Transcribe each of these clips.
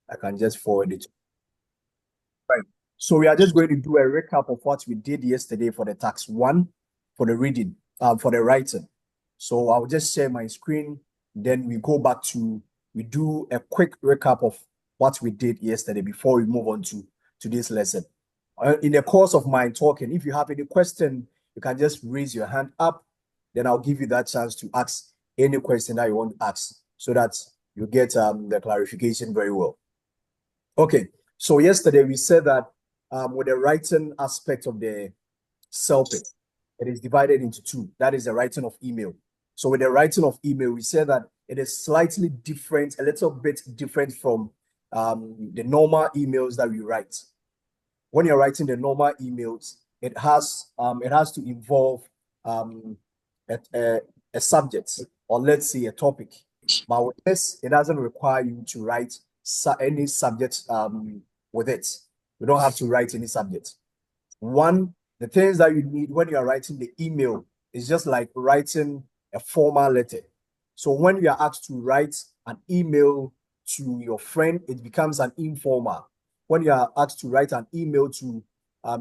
I can just forward it. Right. So we are just going to do a recap of what we did yesterday for the tax one, for the reading, for the writing. So I'll just share my screen. Then we go back to, we do a quick recap of what we did yesterday before we move on to today's lesson. In the course of my talking, if you have any question, you can just raise your hand up. Then I'll give you that chance to ask any question that you want to ask so that you get the clarification very well. Okay, so yesterday we said that with the writing aspect of the Celpip, it is divided into two. That is the writing of email. So with the writing of email, we said that it is slightly different, a little bit different from the normal emails that we write. When you're writing the normal emails, it has to involve a subject, or let's say a topic. But with this, it doesn't require you to write any subject with it. You don't have to write any subject. One, the things that you need when you are writing the email is just like writing a formal letter. So when you are asked to write an email to your friend, it becomes an informal. When you are asked to write an email to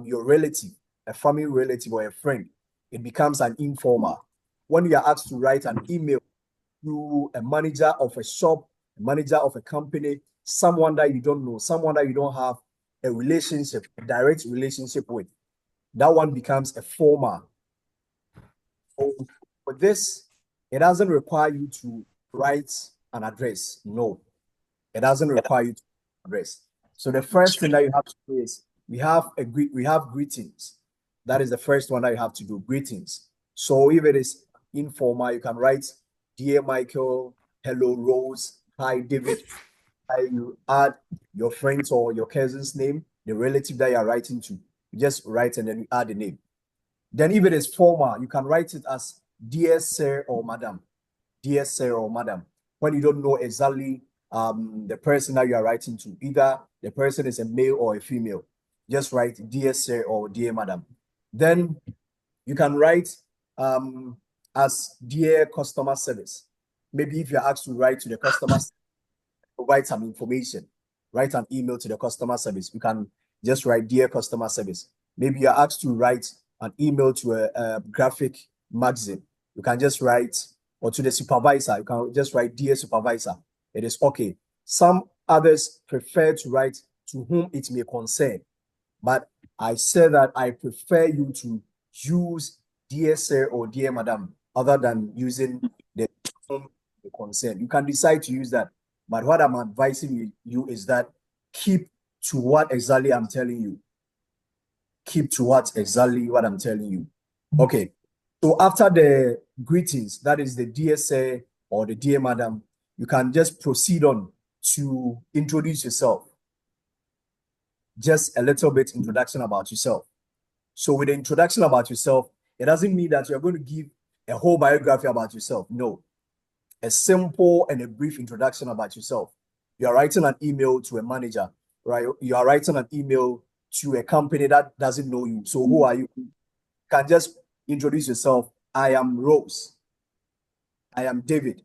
your relative, a family relative or a friend, it becomes an informal. When you are asked to write an email to a manager of a shop, a manager of a company, someone that you don't know, someone that you don't have a relationship, a direct relationship with, that one becomes a formal. So for this, it doesn't require you to write an address. No, it doesn't require you to address. So the first thing that you have to do is we have greetings. That is the first one that you have to do, greetings. So if it is informal, you can write, dear Michael, hello Rose, hi David. You add your friend's or your cousin's name, the relative that you are writing to. You just write and then you add the name. Then if it is formal, you can write it as dear sir or madam. Dear sir or madam. When you don't know exactly the person that you are writing to, either the person is a male or a female, just write dear sir or dear madam. Then you can write as dear customer service. Maybe if you're asked to write to the customer, provide some information, write an email to the customer service. You can just write dear customer service. Maybe you're asked to write an email to a graphic magazine. You can just write, or to the supervisor, you can just write dear supervisor. It is okay. Some others prefer to write to whom it may concern, but I say that I prefer you to use dear sir or dear madam other than using the whom may concern. You can decide to use that, but what I'm advising you is that keep to what exactly I'm telling you. Keep to what exactly what I'm telling you. Okay. So after the greetings, that is the dear sir or the dear madam, you can just proceed on to introduce yourself. Just a little bit introduction about yourself. So with the introduction about yourself, it doesn't mean that you're going to give a whole biography about yourself. No, a simple and a brief introduction about yourself. You are writing an email to a manager, right? You are writing an email to a company that doesn't know you. So who are you? You can just introduce yourself. I am Rose. I am David,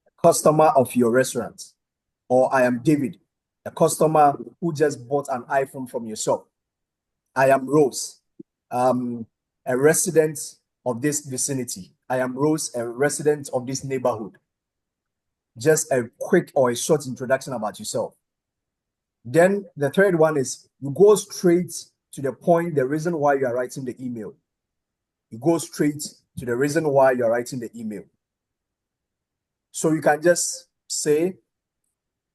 a customer of your restaurant. Or I am David, a customer who just bought an iPhone from your shop. I am Rose, a resident of this vicinity. I am Rose, a resident of this neighborhood. Just a quick or a short introduction about yourself. Then the third one is you go straight to the point, the reason why you are writing the email. You go straight to the reason why you are writing the email. So you can just say,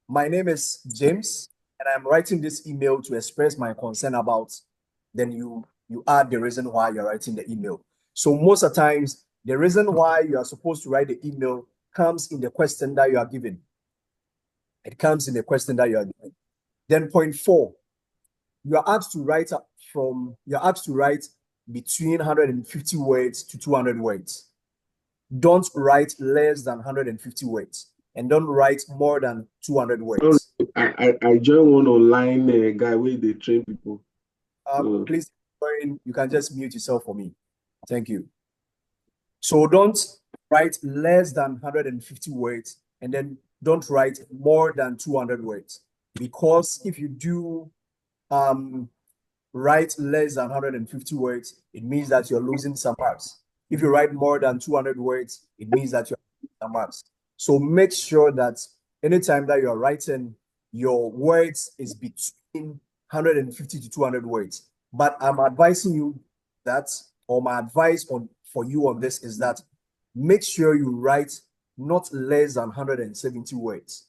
my name is James, and I'm writing this email to express my concern about, then you add the reason why you're writing the email. So most of the times, the reason why you are supposed to write the email comes in the question that you are given. It comes in the question that you are given. Then point 4, you are asked to write between 150 words to 200 words. Don't write less than 150 words, and don't write more than 200 Sorry, words. I joined one online guy where they train people. So Please, you can just mute yourself for me. Thank you. So don't write less than 150 words, and then don't write more than 200 words. because if you do write less than 150 words, it means that you're losing some marks. If you write more than 200 words, it means that you're losing some marks. So make sure that anytime that you're writing, your words is between 150 to 200 words. But I'm advising you that, or my advice for you on this is that make sure you write not less than 170 words.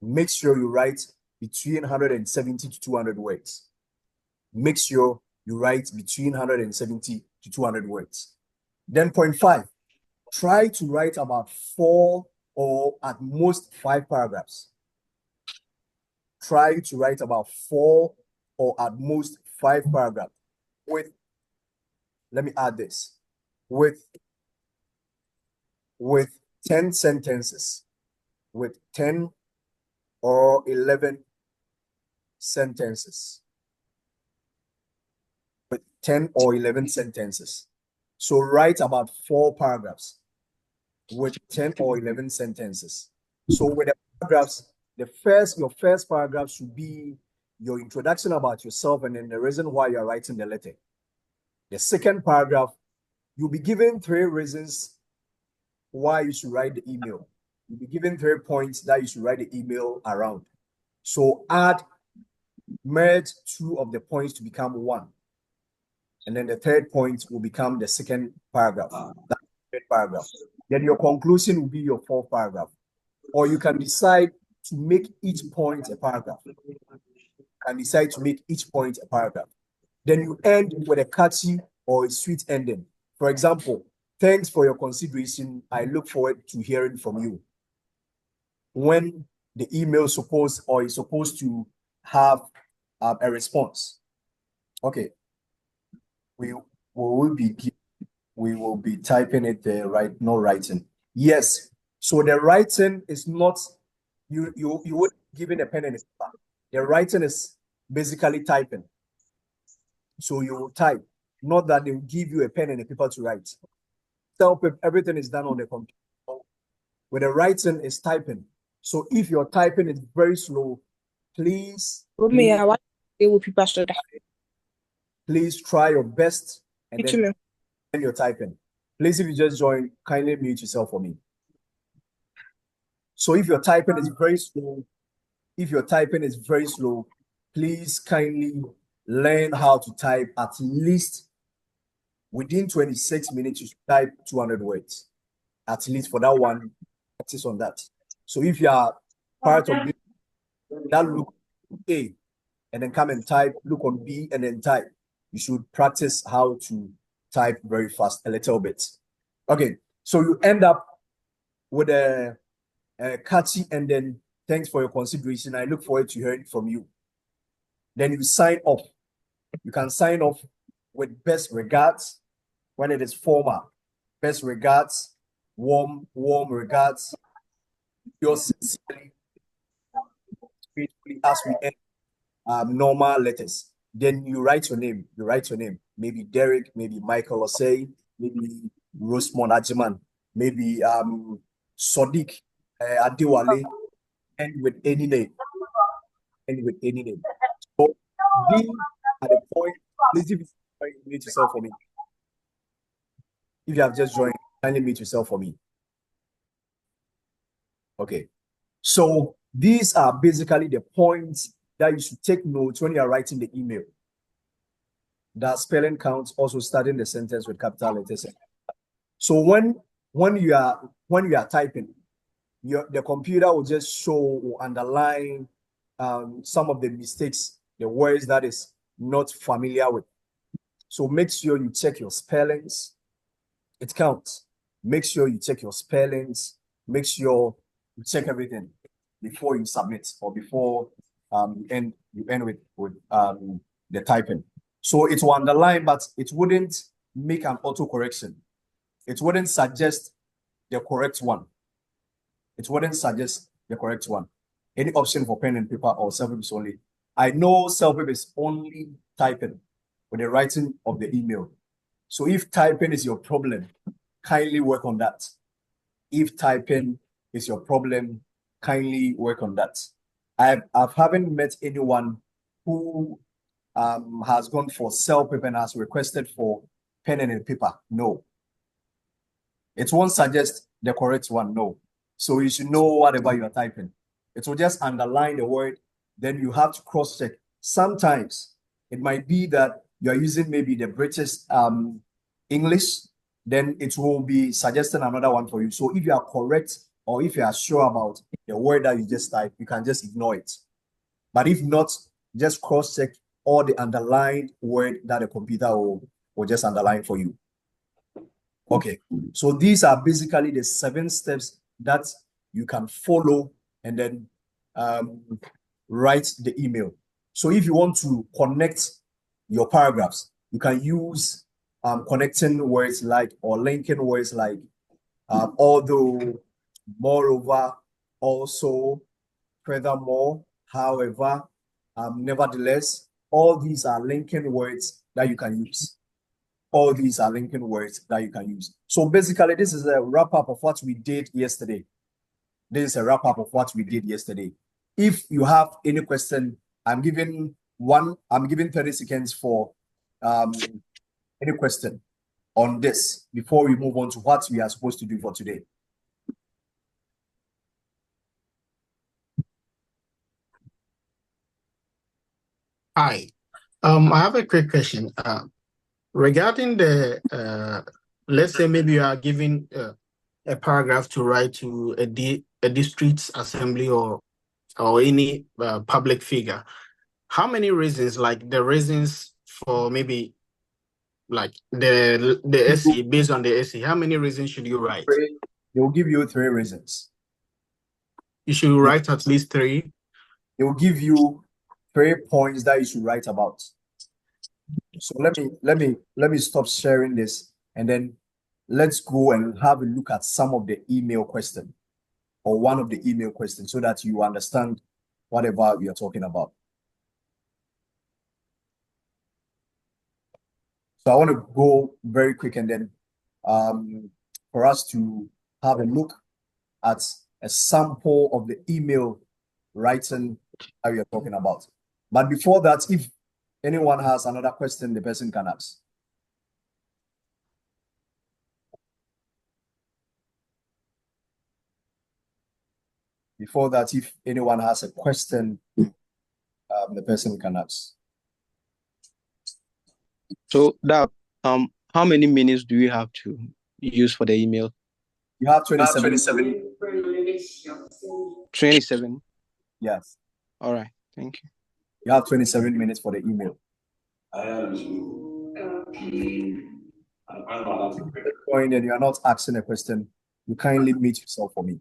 Make sure you write between 170 to 200 words. Make sure you write between 170 to 200 words. Then point 5, try to write about 4 or at most 5 paragraphs. Try to write about 4 or at most 5 paragraphs with, let me add this, with 10 sentences, with 10 or 11 sentences, with 10 or 11 sentences. So write about 4 paragraphs with 10 or 11 sentences. So with the paragraphs, your first paragraph should be your introduction about yourself and then the reason why you're writing the letter. The second paragraph, you'll be given 3 reasons why you should write the email. You'll be given 3 points that you should write the email around. So merge 2 of the points to become 1. And then the third point will become the second paragraph. That's the third paragraph. Then your conclusion will be your 4th paragraph. Or you can decide to make each point a paragraph. You can decide to make each point a paragraph. Then you end with a catchy or a sweet ending. For example, thanks for your consideration. I look forward to hearing from you. When the email is supposed to have a response. Okay. We will be typing it there, right? No writing. Yes. So the writing is not you would give it a pen and a paper. The writing is basically typing. So you will type, not that they will give you a pen and a paper to write. Celpip, everything is done on the computer. With the writing is typing. So if your typing is very slow, please try your best and then you're typing. Please, if you just joined, kindly mute yourself for me. So if your typing is very slow, please kindly learn how to type at least within 26 minutes. You should type 200 words, at least for that one. Practice on that. So if you are part of this, that look A and then come and type, look on B and then type. You should practice how to type very fast a little bit. Okay, so you end up with a catchy and then thanks for your consideration. I look forward to hearing from you. Then you sign off. You can sign off with best regards when it is formal. Best regards, warm regards. Yours sincerely, faithfully, as we end normal letters. Then you write your name. Maybe Derek, maybe Michael Osei, maybe Rosemond Ajiman, maybe Sodiq Adewale, and with any name. So be at the point, please mute yourself for me. If you have just joined, kindly mute yourself for me. Okay. So these are basically the points that you should take notes when you are writing the email. That spelling counts, also starting the sentence with capital letters. So when you are typing, the computer will just show or underline some of the mistakes, the words that is not familiar with. So make sure you check your spellings. It counts. Make sure you check your spellings. Make sure you check everything before you submit or before you end with the typing. So it will underline, but it wouldn't make an auto correction. It wouldn't suggest the correct one. Any option for pen and paper or Celpip is only. I know Celpip is only typing with the writing of the email. So if typing is your problem, kindly work on that. If typing is your problem, kindly work on that. I haven't met anyone who has gone for Celpip and has requested for pen and paper. No. It won't suggest the correct one. No. So you should know whatever you are typing. It will just underline the word. Then you have to cross check. Sometimes it might be that you are using maybe the British English, then it will be suggesting another one for you. So if you are correct or if you are sure about the word that you just typed, you can just ignore it. But if not, just cross check all the underlined word that the computer will just underline for you. Okay, so these are basically the 7 steps that you can follow and then write the email. So if you want to connect your paragraphs, you can use connecting words like or linking words like although, moreover, also, furthermore, however, nevertheless. All these are linking words that you can use. All these are linking words that you can use. So basically, this is a wrap-up of what we did yesterday. This is a wrap-up of what we did yesterday. If you have any question, I'm giving 30 seconds for any question on this before we move on to what we are supposed to do for today. Hi. I have a quick question. Regarding the, let's say maybe you are giving a paragraph to write to a district assembly or any public figure. How many reasons, like the reasons for maybe like the essay, based on the essay, how many reasons should you write? They will give you 3 reasons. You should write at least 3. They will give you 3 points that you should write about. So let me stop sharing this and then let's go and have a look at some of the email questions or one of the email questions so that you understand whatever we are talking about. So I want to go very quick and then for us to have a look at a sample of the email writing that we are talking about. But before that, if anyone has another question, the person can ask. Before that, if anyone has a question, the person can ask. So that how many minutes do you have to use for the email? You have 27. 27. Yes. All right. Thank you. You have 27 minutes for the email. Point and you are not asking a question, you kindly mute yourself for me.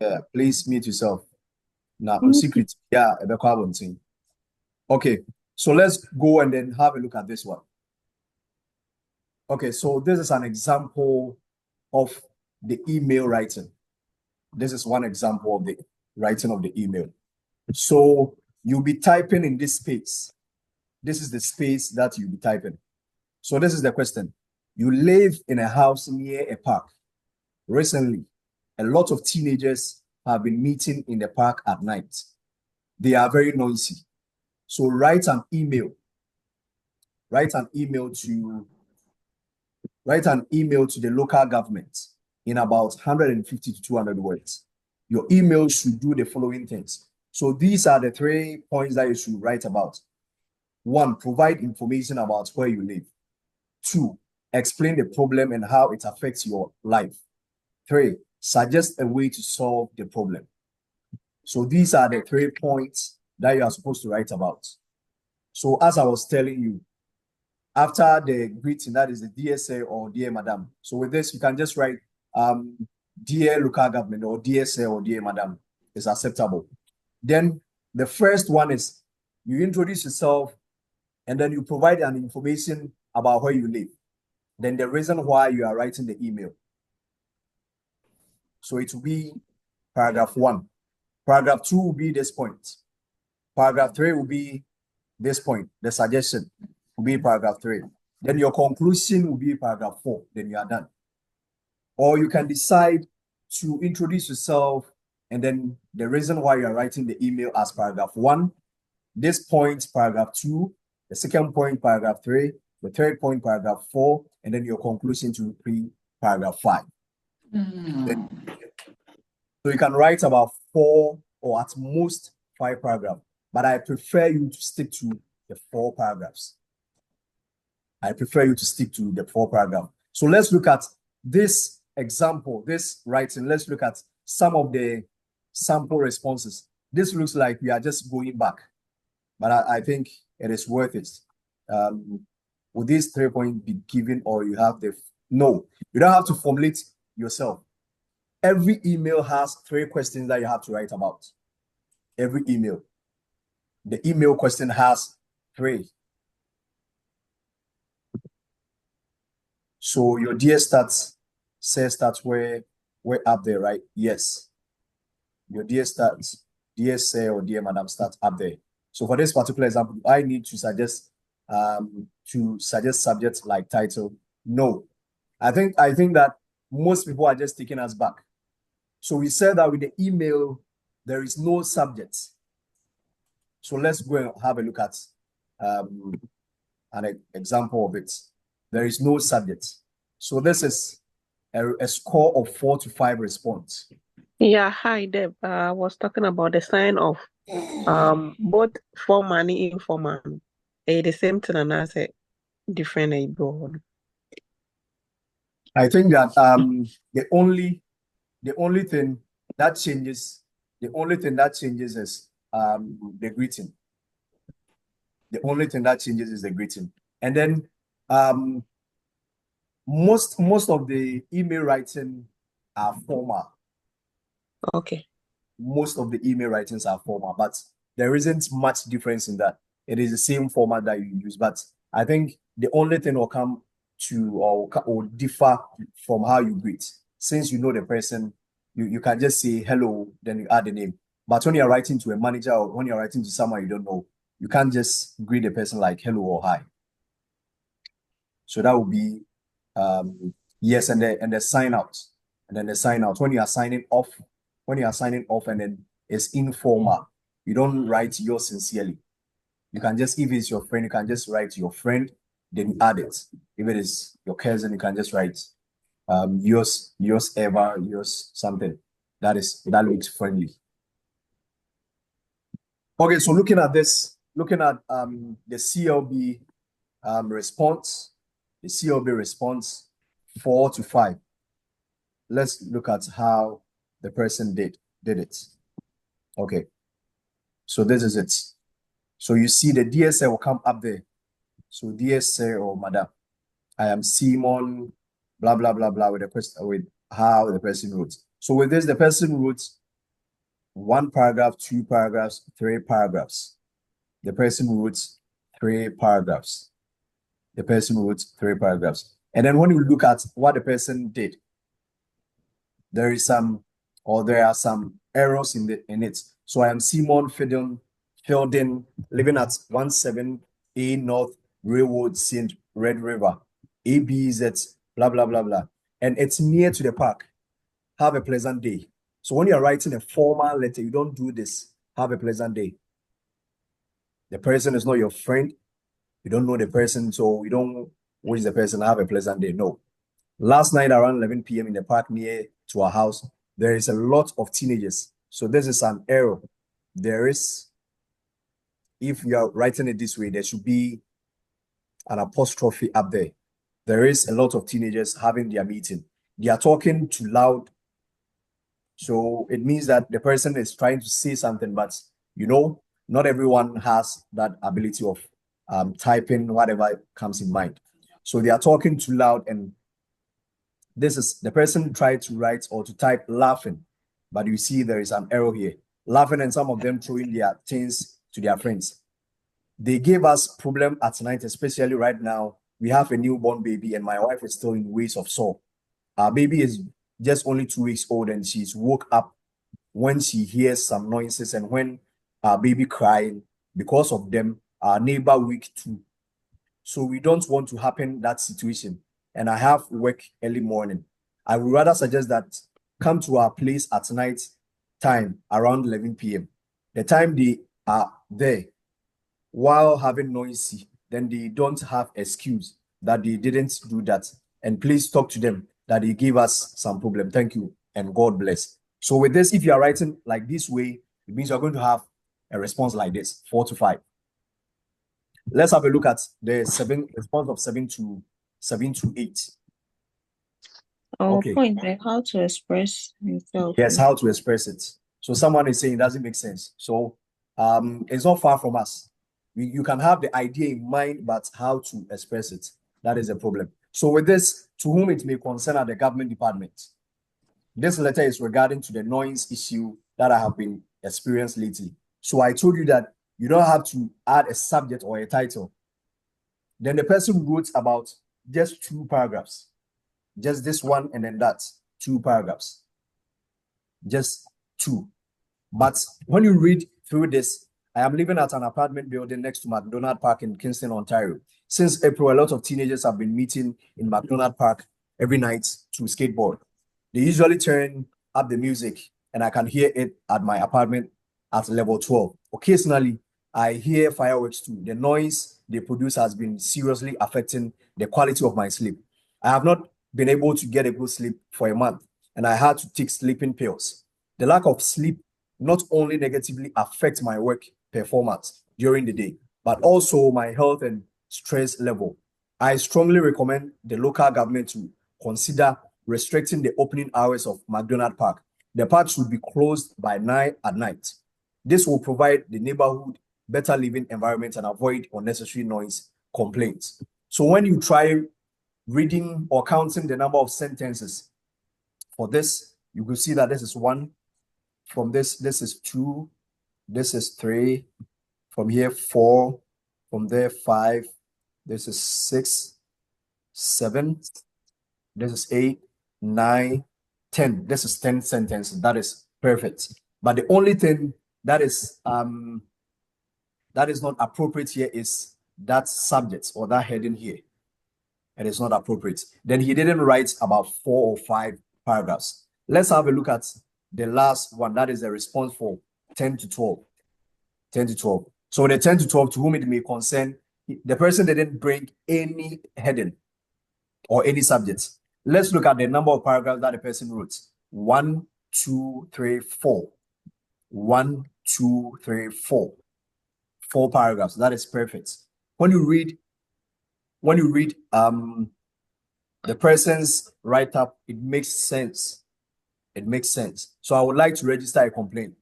Yeah, please mute yourself. Now, secret. Yeah, okay, so let's go and then have a look at this one. Okay, so this is an example of the email writing. This is one example of the writing of the email. So you'll be typing in this space. This is the space that you'll be typing. So this is the question. You live in a house near a park. Recently, a lot of teenagers have been meeting in the park at night. They are very noisy. So write an email. Write an email to the local government in about 150 to 200 words. Your email should do the following things. So these are the 3 points that you should write about. 1, provide information about where you live. 2, explain the problem and how it affects your life. 3, suggest a way to solve the problem. So these are the 3 points that you are supposed to write about. So as I was telling you, after the greeting, that is the dear sir or dear madam. So with this, you can just write dear local government or dear sir or dear madam is acceptable. Then the first one is you introduce yourself and then you provide an information about where you live. Then the reason why you are writing the email. So it will be paragraph 1. Paragraph 2 will be this point. Paragraph 3 will be this point. The suggestion will be paragraph 3. Then your conclusion will be paragraph 4. Then you are done. Or you can decide to introduce yourself, and then the reason why you are writing the email as paragraph 1, this point, paragraph 2, the second point, paragraph 3, the third point, paragraph 4, and then your conclusion to be paragraph 5. So you can write about 4 or at most 5 paragraphs, but I prefer you to stick to the 4 paragraphs. I prefer you to stick to the 4 paragraphs. So let's look at this example, this writing. Let's look at some of the sample responses. This looks like we are just going back, but I think it is worth it. Would these 3 points be given, or you have the no? You don't have to formulate yourself. Every email has 3 questions that you have to write about. Every email. The email question has 3. So your dear stats says that's where we're up there, right? Yes. Your dear stats, dear sir or dear madam stats up there. So for this particular example, I need to suggest subjects like title. No. I think that most people are just taking us back. So we said that with the email, there is no subject. So let's go and have a look at an example of it. There is no subject. So this is a score of 4 to 5 response. Yeah, hi Deb. I was talking about the sign of both formal and informal. The same thing, and I said different. I think that the only thing that changes is the greeting. The only thing that changes is the greeting. And then most of the email writing are formal. Okay. Most of the email writings are formal, but there isn't much difference in that. It is the same format that you use, but I think the only thing will come to or differ from how you greet. Since you know the person, you can just say hello, then you add the name. But when you're writing to a manager or when you're writing to someone you don't know, you can't just greet the person like hello or hi. So that would be yes, and the sign out. And then the sign out. When you are signing off, and then it's informal. You don't write yours sincerely. You can just, if it's your friend, you can just write your friend, then you add it. If it is your cousin, you can just write yours ever, yours something. That looks friendly. Okay, so looking at this, the CLB response, the CLB response 4 to 5. Let's look at how the person did it. Okay, so this is it. So you see the DSL will come up there. So DSL or madam, I am Simon, blah blah blah blah, with the question, with how the person wrote. So with this, the person wrote 1 paragraph, 2 paragraphs, 3 paragraphs. The person wrote 3 paragraphs. The person wrote 3 paragraphs. And then when you look at what the person did, there are some errors in it. So I am Simon Fielding, living at 17A North Railroad, St. Red River, ABZ, blah blah blah blah, and it's near to the park. Have a pleasant day. So when you're writing a formal letter, you don't do this. Have a pleasant day. The person is not your friend. You don't know the person, so you don't wish the person have a pleasant day. No. Last night around 11 p.m. in the park near to our house, there is a lot of teenagers. So this is an error. There is, if you are writing it this way, there should be an apostrophe up there. There is a lot of teenagers having their meeting. They are talking too loud. So it means that the person is trying to say something, but not everyone has that ability of typing whatever comes in mind. So they are talking too loud, and this is the person tried to write or to type laughing, but you see there is an error here. Laughing, and some of them throwing their things to their friends. They gave us problem at night, especially right now. We have a newborn baby, and my wife is still in ways of sore. Our baby is just only 2 weeks old, and she's woke up when she hears some noises, and when our baby crying, because of them, our neighbor weak too. So we don't want to happen that situation. And I have work early morning. I would rather suggest that come to our place at night time around 11 p.m. The time they are there while having noisy, then they don't have excuse that they didn't do that. And please talk to them that they gave us some problem. Thank you and God bless. So with this, if you are writing like this way, it means you're going to have a response like this, 4 to 5. Let's have a look at the response of 7 to 8. Okay. Point like how to express himself. Yes, how to express it. So someone is saying it doesn't make sense. So it's not far from us. You can have the idea in mind, but how to express it, that is a problem. So with this, to whom it may concern at the government department, this letter is regarding to the noise issue that I have been experienced lately. So I told you that you don't have to add a subject or a title. Then the person wrote about just 2 paragraphs, just this one and then that, 2 paragraphs, just 2. But when you read through this, I am living at an apartment building next to McDonald Park in Kingston, Ontario. Since April, a lot of teenagers have been meeting in McDonald Park every night to skateboard. They usually turn up the music, and I can hear it at my apartment at level 12. Occasionally, I hear fireworks too. The noise they produce has been seriously affecting the quality of my sleep. I have not been able to get a good sleep for a month, and I had to take sleeping pills. The lack of sleep not only negatively affects my work performance during the day, but also my health and stress level. I strongly recommend the local government to consider restricting the opening hours of McDonald Park. The park should be closed by 9 at night. This will provide the neighborhood better living environment and avoid unnecessary noise complaints. So when you try reading or counting the number of sentences for this, you will see that this is 1. From this is 2. This is 3. From here, 4. From there, 5. This is 6, 7. This is 8, 9, 10. This is 10 sentences. That is perfect. But the only thing that is not appropriate here is that subject or that heading here. It is not appropriate. Then he didn't write about 4 or 5 paragraphs. Let's have a look at the last one. That is the response for 10 to 12. 10 to 12. So the 10 to 12, to whom it may concern, the person didn't bring any heading or any subject. Let's look at the number of paragraphs that the person wrote. 1, 2, 3, 4. 1, 2, 3, 4. 4 paragraphs. That is perfect. When you read the person's write-up, it makes sense. It makes sense. So I would like to register a complaint.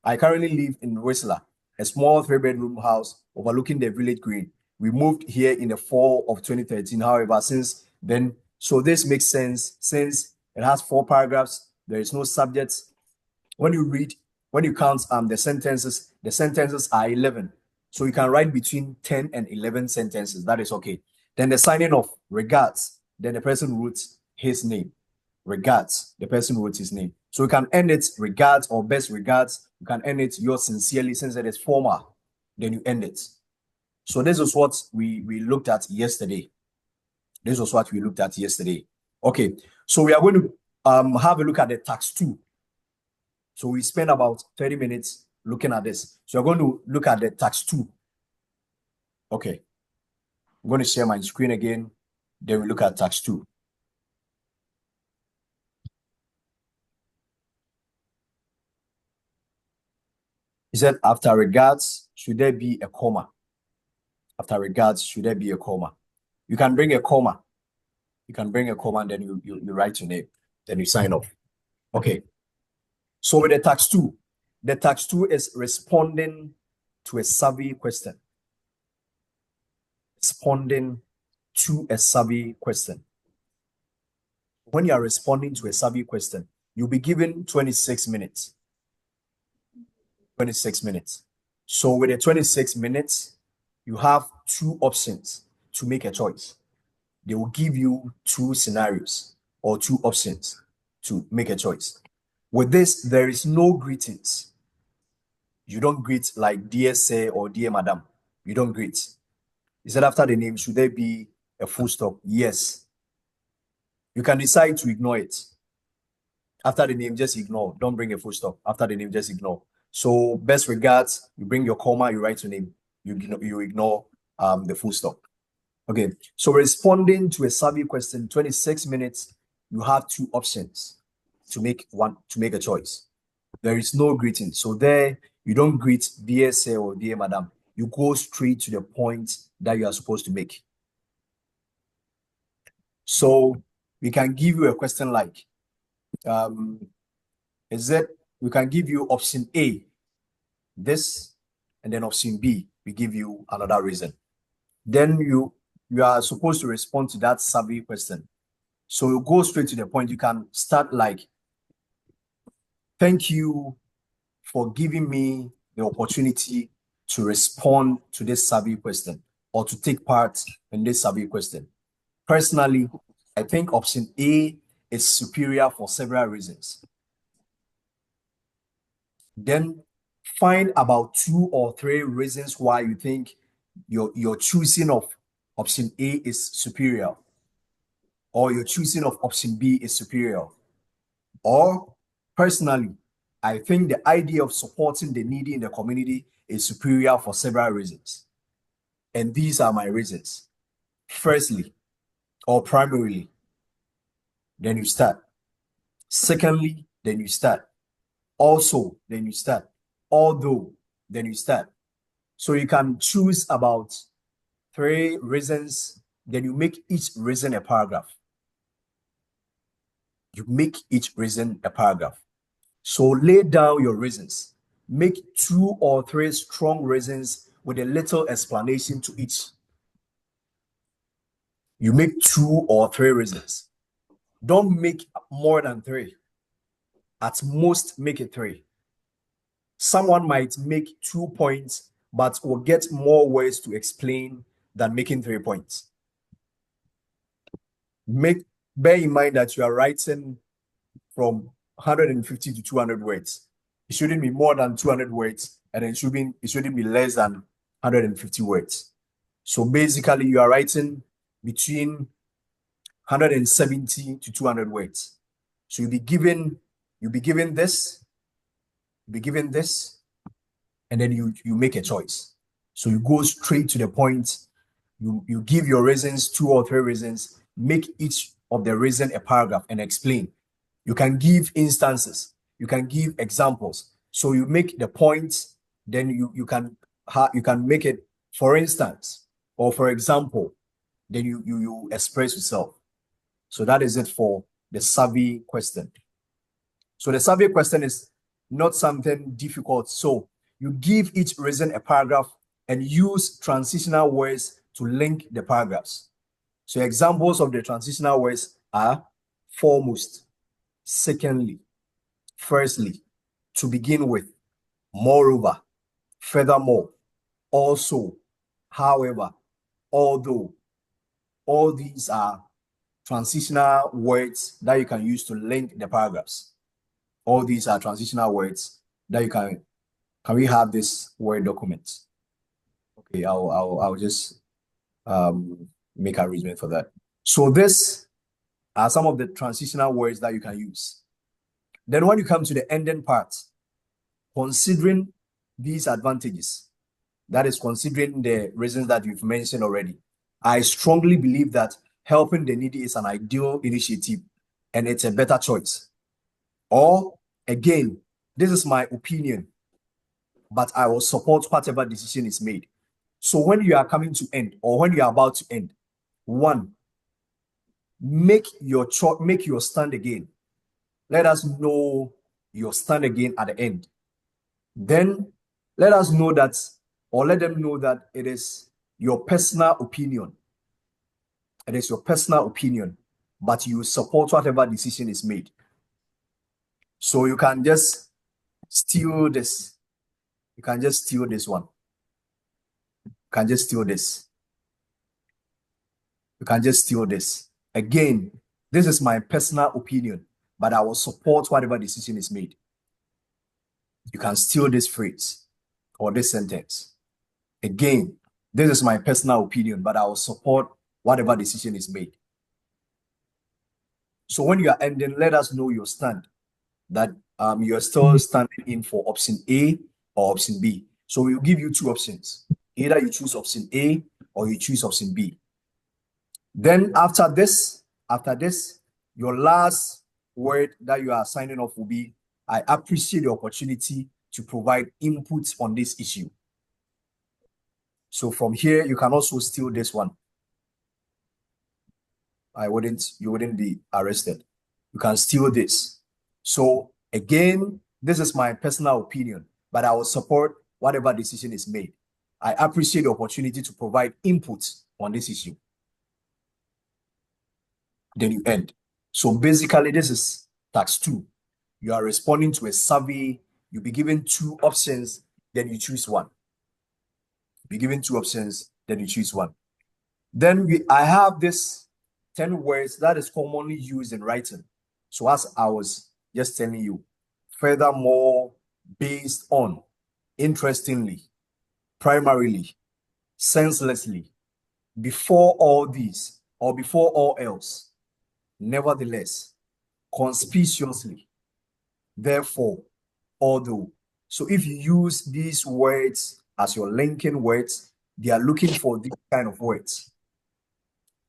I currently live in Whistler, a small 3-bedroom house overlooking the village green. We moved here in the fall of 2013. However, since then, so this makes sense since it has 4 paragraphs. There is no subject. When you count the sentences are 11. So you can write between 10 and 11 sentences. That is okay. Then the signing of regards. Then the person wrote his name. Regards. The person wrote his name. So you can end it regards or best regards. You can end it yours sincerely since it is formal. Then you end it. So this is what we looked at yesterday. This was what we looked at yesterday. Okay. So we are going to have a look at the tax 2. So we spent about 30 minutes looking at this. So we're going to look at the tax 2. Okay. I'm going to share my screen again. Then we look at tax 2. He said, after regards, should there be a comma? After regards, should there be a comma? You can bring a comma. You can bring a comma and then you write your name. Then you sign off. Okay. So with the tax 2 is responding to a survey question. Responding to a survey question. When you are responding to a survey question, you'll be given 26 minutes. 26 minutes. So with the 26 minutes, you have 2 options to make a choice. They will give you 2 scenarios or 2 options to make a choice. With this, there is no greetings. You don't greet like dear sir or dear madam. You don't greet. He said after the name, should there be a full stop? Yes. You can decide to ignore it. After the name, just ignore. Don't bring a full stop. After the name, just ignore. So best regards, you bring your comma, you write your name. You ignore the full stop. Okay. So responding to a survey question, 26 minutes, you have two options to make a choice. There is no greeting. So there, you don't greet dear sir or dear madam. You go straight to the point that you are supposed to make. So we can give you a question like, we can give you option A, this, and then option B, we give you another reason. Then you are supposed to respond to that survey question. So you go straight to the point. You can start like, thank you for giving me the opportunity to respond to this survey question or to take part in this survey question. Personally, I think option A is superior for several reasons. Then find about 2 or 3 reasons why you think your choosing of option A is superior, or your choosing of option B is superior. Or personally, I think the idea of supporting the needy in the community is superior for several reasons. And these are my reasons. Firstly, or primarily, then you start. Secondly, then you start. Also, then you start. Although, then you start. So you can choose about 3 reasons, then you make each reason a paragraph. You make each reason a paragraph. So lay down your reasons. Make 2 or 3 strong reasons with a little explanation to each. You make 2 or 3 reasons. Don't make more than 3. At most, make it 3. Someone might make 2 points, but will get more words to explain than making 3 points. Bear in mind that you are writing from 150 to 200 words. It shouldn't be more than 200 words, and it shouldn't be less than 150 words. So basically, you are writing between 170 to 200 words. So you'll be given this, and then you make a choice. So you go straight to the point. You give your reasons, 2 or 3 reasons. Make each of the reason a paragraph and explain. You can give instances. You can give examples. So you make the points, then you can make it, for instance, or for example, then you express yourself. So that is it for the survey question. So the survey question is not something difficult. So you give each reason a paragraph and use transitional words to link the paragraphs. So examples of the transitional words are foremost, secondly, firstly, to begin with, moreover, furthermore, also, however, although. All these are transitional words that you can use to link the paragraphs. All these are transitional words that you can we have this Word document? Okay, I'll just make arrangement for that. So this are some of the transitional words that you can use. Then when you come to the ending part, considering these advantages, that is considering the reasons that you've mentioned already, I strongly believe that helping the needy is an ideal initiative and it's a better choice. Or again, this is my opinion, but I will support whatever decision is made. So when you are coming to end or when you are about to end, 1, make your stand again. Let us know your stand again at the end. Then let us know that, or let them know that it is your personal opinion. It is your personal opinion, but you support whatever decision is made. So you can just steal this. You can just steal this one. You can just steal this. You can just steal this. Again, this is my personal opinion, but I will support whatever decision is made. You can steal this phrase or this sentence. Again, This is my personal opinion, but I will support whatever decision is made. So when you are ending, let us know your stand, that you are still standing in for option A or option B. So we'll give you two options. Either you choose option A or you choose option B. Then after this, your last word that you are signing off will be, I appreciate the opportunity to provide input on this issue. So from here, you can also steal this one. You wouldn't be arrested. You can steal this. So again, this is my personal opinion, but I will support whatever decision is made. I appreciate the opportunity to provide input on this issue. Then you end. So basically, this is task 2. You are responding to a survey. You'll be given 2 options, then you choose one. Be given 2 options, then you choose one. Then I have this 10 words that is commonly used in writing. So as I was just telling you, furthermore, based on, interestingly, primarily, senselessly, before all these, or before all else, nevertheless, conspicuously, therefore, although. So if you use these words as your linking words, they are looking for these kind of words.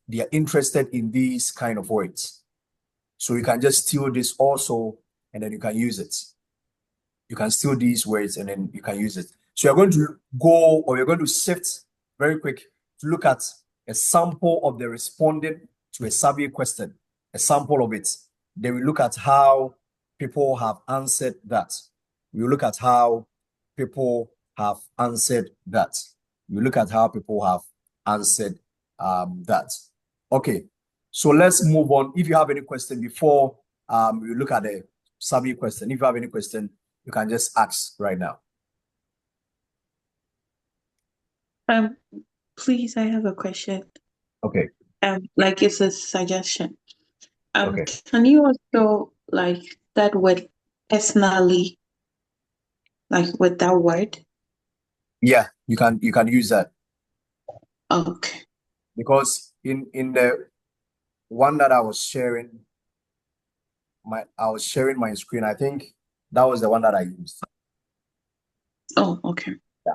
They are interested in these kind of words. So you can just steal this also, and then you can use it. You can steal these words and then you can use it. So you're going to go, or you're going to shift very quick to look at a sample of the responding to a survey question, a sample of it. Then we look at how people have answered that. We look at how people have answered that. We look at how people have answered that. Okay, so let's move on. If you have any question before we look at the survey question, if you have any question, you can just ask right now. Please, I have a question. Okay. Like it's a suggestion. Okay. Can you also like that word personally, like with that word? Yeah, you can use that. Okay. Because in the one that I was sharing my screen, I think that was the one that I used. Oh, okay. Yeah.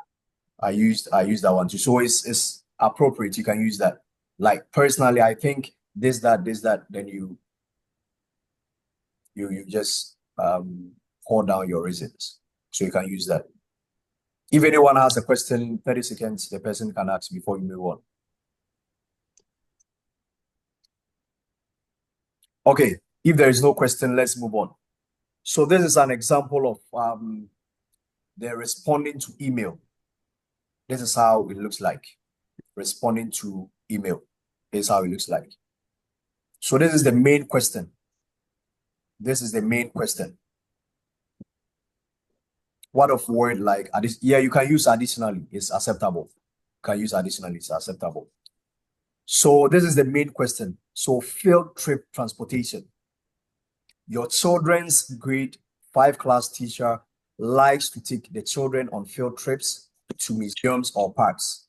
I used that one too. So it's appropriate. You can use that. Like personally, I think this, that, then you just hold down your reasons. So you can use that. If anyone has a question, 30 seconds, the person can ask before you move on. Okay, if there is no question, let's move on. So this is an example of they're responding to email. This is how it looks like. Responding to email. This is how it looks like. So this is the main question. This is the main question. What of word like yeah, you can use additionally, it's acceptable. You can use additionally, it's acceptable. So this is the main question. So field trip transportation. Your children's grade 5 class teacher likes to take the children on field trips to museums or parks.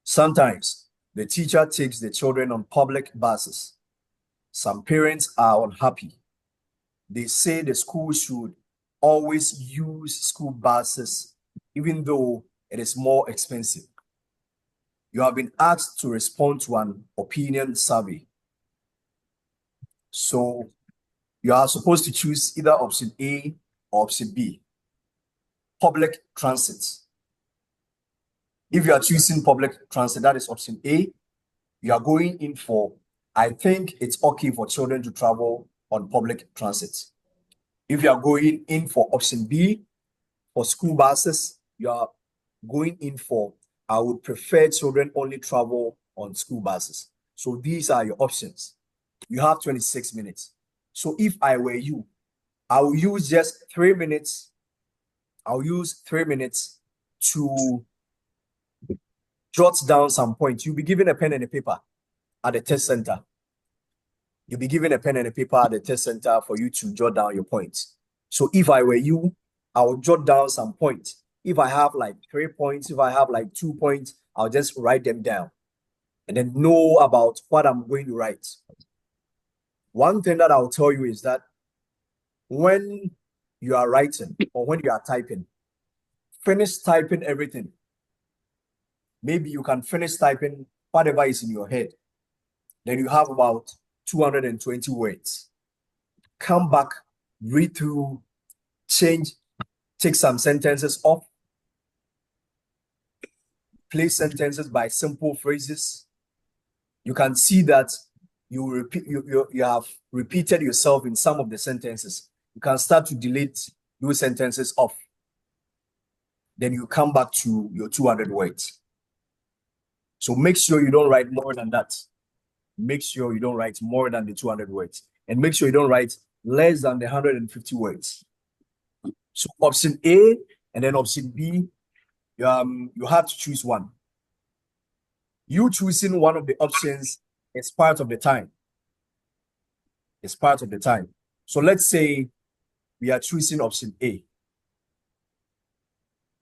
Sometimes the teacher takes the children on public buses. Some parents are unhappy. They say the school should always use school buses, even though it is more expensive. You have been asked to respond to an opinion survey. So you are supposed to choose either option A or option B. Public transit. If you are choosing public transit, that is option A. You are going in for, I think it's okay for children to travel on public transit. If you are going in for option B, for school buses, you are going in for, I would prefer children only travel on school buses. So these are your options. You have 26 minutes. So if I were you, I will use just 3 minutes. I'll use 3 minutes to jot down some points. You'll be given a pen and a paper at the test center. You'll be given a pen and a paper at the test center for you to jot down your points. So if I were you, I would jot down some points If I have like 3 points, if I have like 2 points, I'll just write them down and then know about what I'm going to write. One thing that I'll tell you is that when you are writing or when you are typing, finish typing everything. Maybe you can finish typing whatever is in your head. Then you have about 220 words. Come back, read through, change, take some sentences off, place sentences by simple phrases. You can see that you have repeated yourself in some of the sentences. You can start to delete those sentences off. Then you come back to your 200 words. So make sure you don't write more than that. Make sure you don't write more than the 200 words. And make sure you don't write less than the 150 words. So option A and then option B, you have to choose one. You choosing one of the options is part of the time. It's part of the time. So let's say we are choosing option A.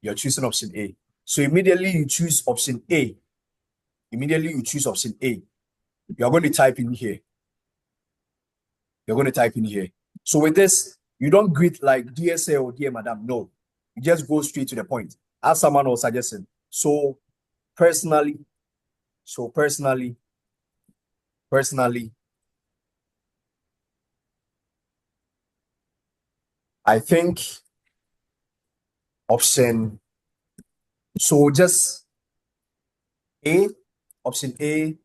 You're choosing option A. So immediately you choose option A. Immediately you choose option A. You're going to type in here. You're going to type in here. So with this, you don't greet like dear sir or dear madam. No, you just go straight to the point. As someone was suggesting. So personally, I think option, so just A, option A,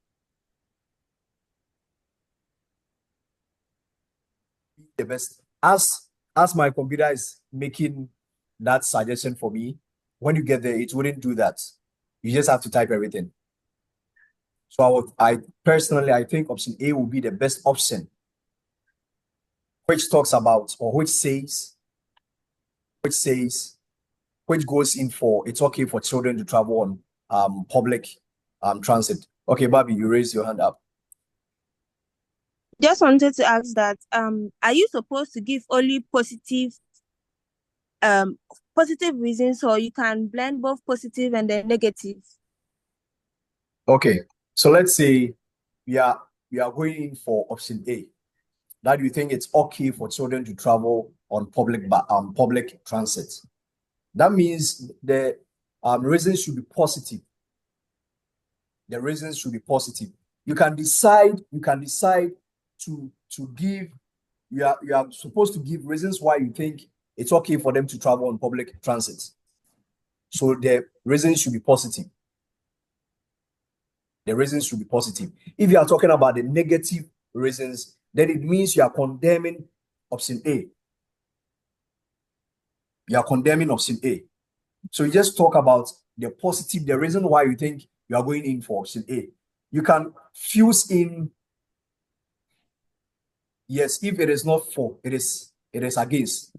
the best. As my computer is making that suggestion for me, when you get there, it wouldn't do that. You just have to type everything. So I personally, I think option A will be the best option, which talks about, or which goes in for, it's okay for children to travel on public transit. Okay, Bobby, you raised your hand up. Just wanted to ask that are you supposed to give only positive reasons, or you can blend both positive and then negative? Okay, so let's say we are going in for option A, that you think it's okay for children to travel on public transit. That means the reasons should be positive. The reasons should be positive. You can decide to give, you are supposed to give reasons why you think it's okay for them to travel on public transit. So the reasons should be positive. The reasons should be positive. If you are talking about the negative reasons, then it means you are condemning option A. You are condemning option A. So you just talk about the positive, the reason why you think you are going in for option A. You can fuse in, yes, if it is not for, it is against.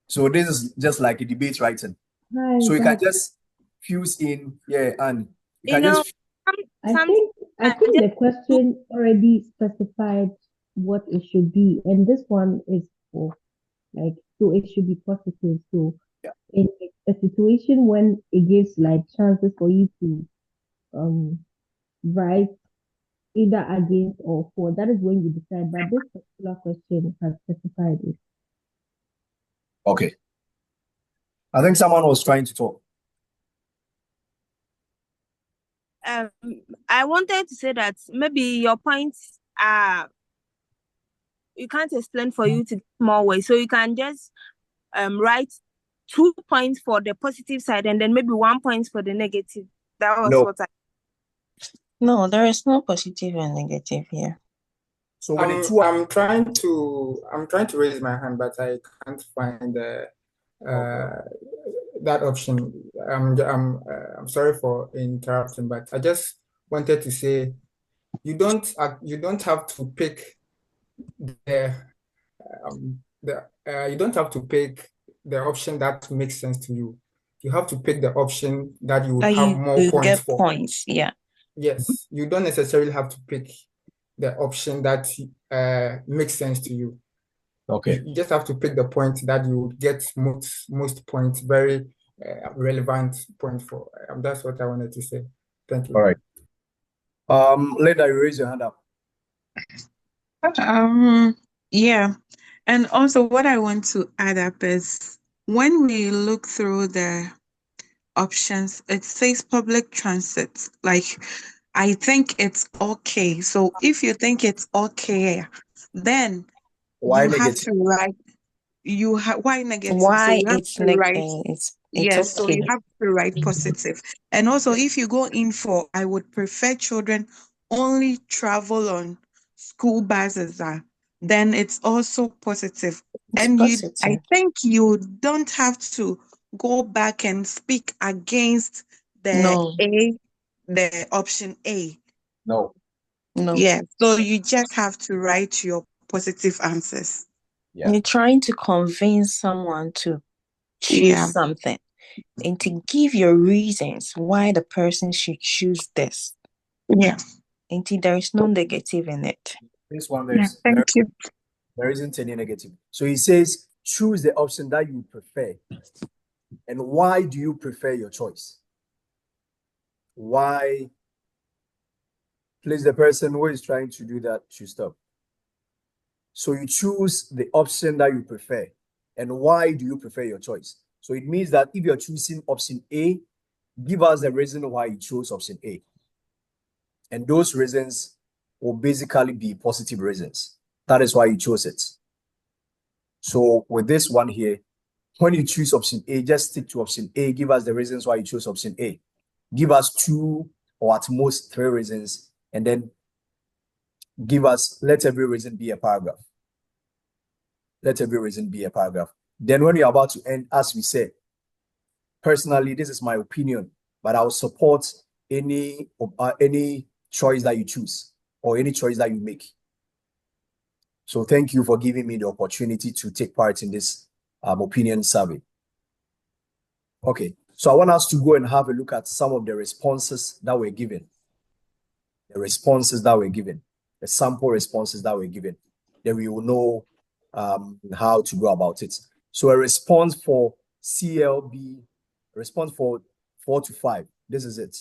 So this is just like a debate writing. Hi, So you can Dad. just fuse in, yeah, and you You can know, just, I think the question already specified what it should be, and this one is for like, so it should be positive. So yeah. in a situation when it gives like chances for you to write either against or for, that is when you decide. But this particular question has specified it. Okay. I think someone was trying to talk. I wanted to say that maybe your points are, you can't explain for you to get more way. So you can just write 2 points for the positive side and then maybe 1 point for the negative. That was No. what I... No, there is no positive and negative here. So when the two I'm trying to raise my hand, but I can't find that option. I'm sorry for interrupting, but I just wanted to say you don't have to pick you don't have to pick the option that makes sense to you. You have to pick the option that you would have more You points get for. points, yeah. Yes, you don't necessarily have to pick the option that makes sense to you. Okay. You just have to pick the point that you would get most points very relevant point for. That's what I wanted to say. Thank you. All right. Linda, you raise your hand up. Yeah. And also what I want to add up is when we look through the options, it says public transit. Like, I think it's okay. So if you think it's okay, then Why you have negative? to write, why negative? So Why you have it's to write, it's yes, so you okay. have to write positive. And also, if you go in for, I would prefer children only travel on school buses, then it's also positive. It's And I positive. think you don't have to go back and speak against No, the option A. No. no. Yeah, so you just have to write your positive answers. Yeah. You're trying to convince someone to choose Yeah. something and to give your reasons why the person should choose this. Yeah. And there is no negative in it. This one, Yeah. Thank you. there isn't any negative. So he says, choose the option that you prefer. And why do you prefer your choice? Why? Please, the person who is trying to do that should stop. So you choose the option that you prefer. And why do you prefer your choice? So it means that if you're choosing option A, give us the reason why you chose option A. And those reasons will basically be positive reasons. That is why you chose it. So with this one here, when you choose option A, just stick to option A. Give us the reasons why you chose option A. Give us 2 or at most 3 reasons, and then let every reason be a paragraph. Let every reason be a paragraph. Then when you're about to end, as we said, personally, this is my opinion, but I will support any choice that you choose or any choice that you make. So thank you for giving me the opportunity to take part in this opinion survey. Okay, so I want us to go and have a look at some of the responses that were given. The responses that were given, the sample responses that were given. Then we will know how to go about it. So a response for CLB, a response for 4 to 5. This is it.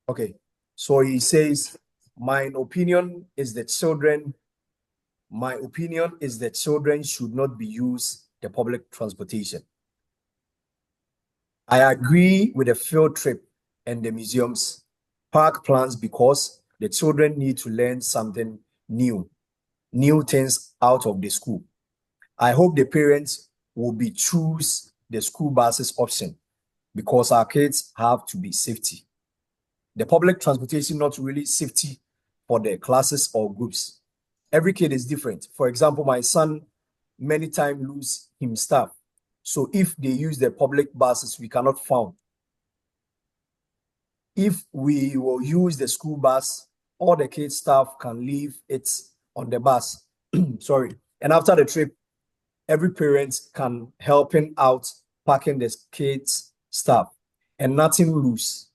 Okay, so he says, my opinion is that children should not be used the public transportation. I agree with the field trip and the museums park plans because the children need to learn something new things out of the school. I hope the parents will choose the school buses option because our kids have to be safety. The public transportation not really safety for the classes or groups. Every kid is different. For example, my son many times lose him stuff. So if they use the public buses, we cannot found. If we will use the school bus, all the kids' staff can leave it on the bus. Sorry. And after the trip, every parent can helping out packing the kids' stuff and nothing loose.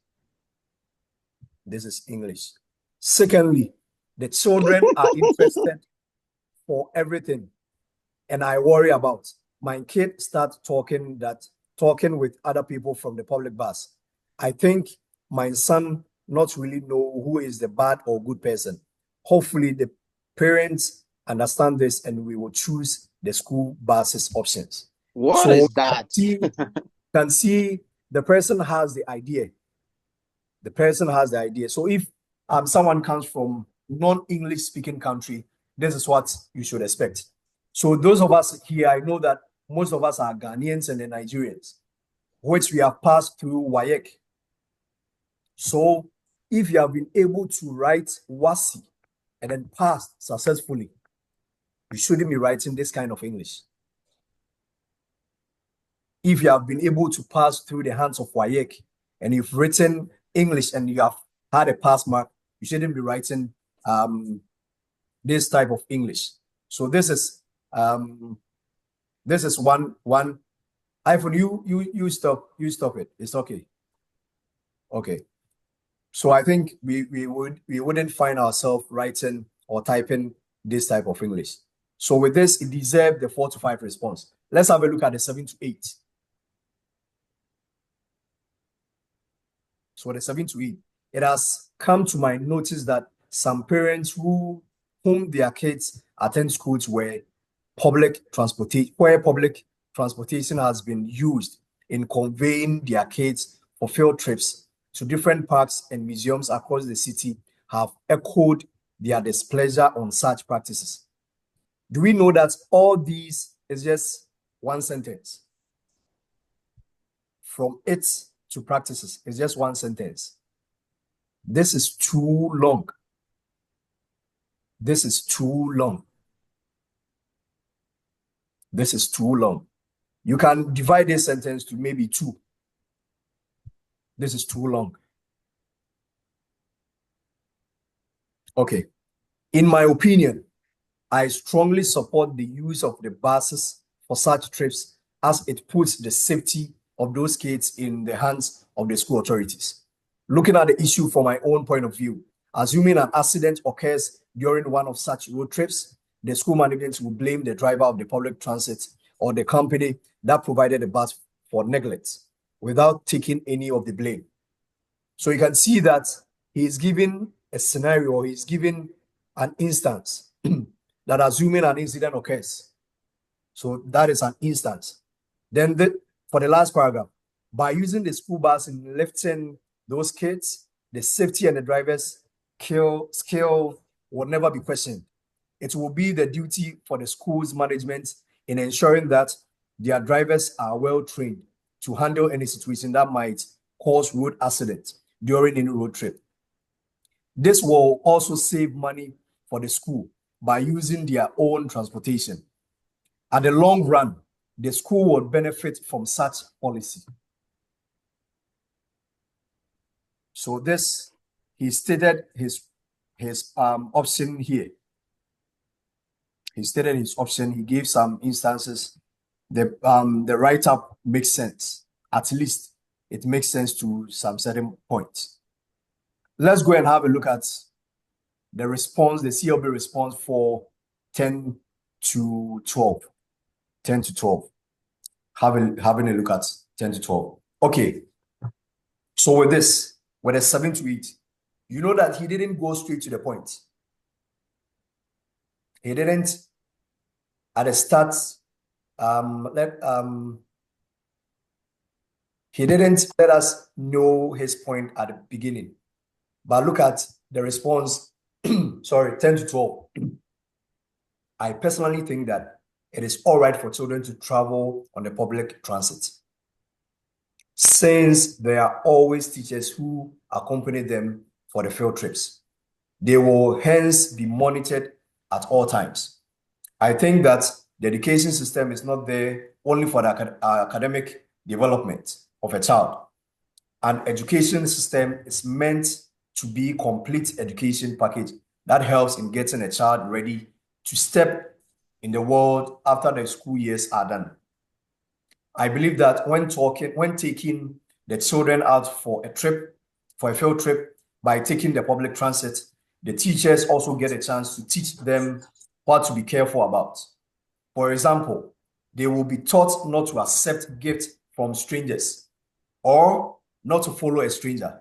This is English. Secondly, the children are interested for everything. And I worry about my kid start talking with other people from the public bus. I think my son not really know who is the bad or good person. Hopefully the parents understand this and we will choose the school buses options. What is that? Can see the person has the idea. The person has the idea. So if someone comes from non-English speaking country, this is what you should expect. So those of us here, I know that most of us are Ghanaians and the Nigerians, which we have passed through WAEC. So if you have been able to write WASI and then pass successfully, you shouldn't be writing this kind of English. If you have been able to pass through the hands of WAEC and you've written English and you have had a pass mark, you shouldn't be writing this type of English. So this is one iPhone. You stop it. It's okay. Okay. So I think we wouldn't find ourselves writing or typing this type of English. So with this, it deserves the 4 to 5 response. Let's have a look at the 7 to 8. so the 7 to 8, it has come to my notice that some parents whom their kids attend schools where public transportation has been used in conveying their kids for field trips to different parks and museums across the city have echoed their displeasure on such practices. Do we know that all these is just one sentence? From it to practices is just one sentence. This is too long. This is too long. This is too long. You can divide this sentence to maybe 2. This is too long. Okay. In my opinion, I strongly support the use of the buses for such trips as it puts the safety of those kids in the hands of the school authorities. Looking at the issue from my own point of view, assuming an accident occurs during one of such road trips, the school management will blame the driver of the public transit or the company that provided the bus for neglect without taking any of the blame. So you can see that he is given a scenario, or he's given an instance that assuming an incident occurs. So that is an instance. Then for the last paragraph, by using the school bus in lifting those kids, the safety and the driver's skill will never be questioned. It will be the duty for the school's management in ensuring that their drivers are well trained to handle any situation that might cause road accident during any road trip. This will also save money for the school by using their own transportation. At the long run, the school would benefit from such policy. So this, he stated his option here. He stated his option. He gave some instances. The write-up makes sense. At least it makes sense to some certain points. Let's go and have a look at the response, the CLB response for 10 to 12. 10 to 12. Having a look at 10 to 12. Okay. So with this, with a 7 to 8, you know that he didn't go straight to the point. He didn't at the start he didn't let us know his point at the beginning. But look at the response, sorry, 10 to 12. I personally think that it is all right for children to travel on the public transit, since there are always teachers who accompany them for the field trips. They will hence be monitored at all times. I think that the education system is not there only for the academic development of a child. An education system is meant to be a complete education package that helps in getting a child ready to step in the world after the school years are done. I believe that when taking the children out for a field trip, by taking the public transit, the teachers also get a chance to teach them what to be careful about. For example, they will be taught not to accept gifts from strangers or not to follow a stranger.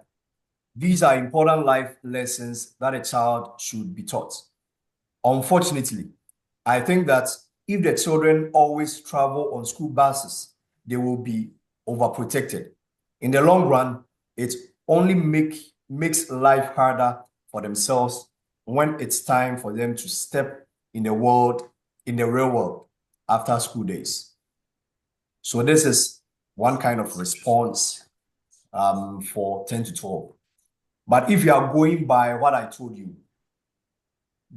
These are important life lessons that a child should be taught. Unfortunately, I think that if the children always travel on school buses, they will be overprotected. In the long run, it only makes life harder for themselves when it's time for them to step in the real world after school days. So this is one kind of response for 10 to 12. But if you are going by what I told you,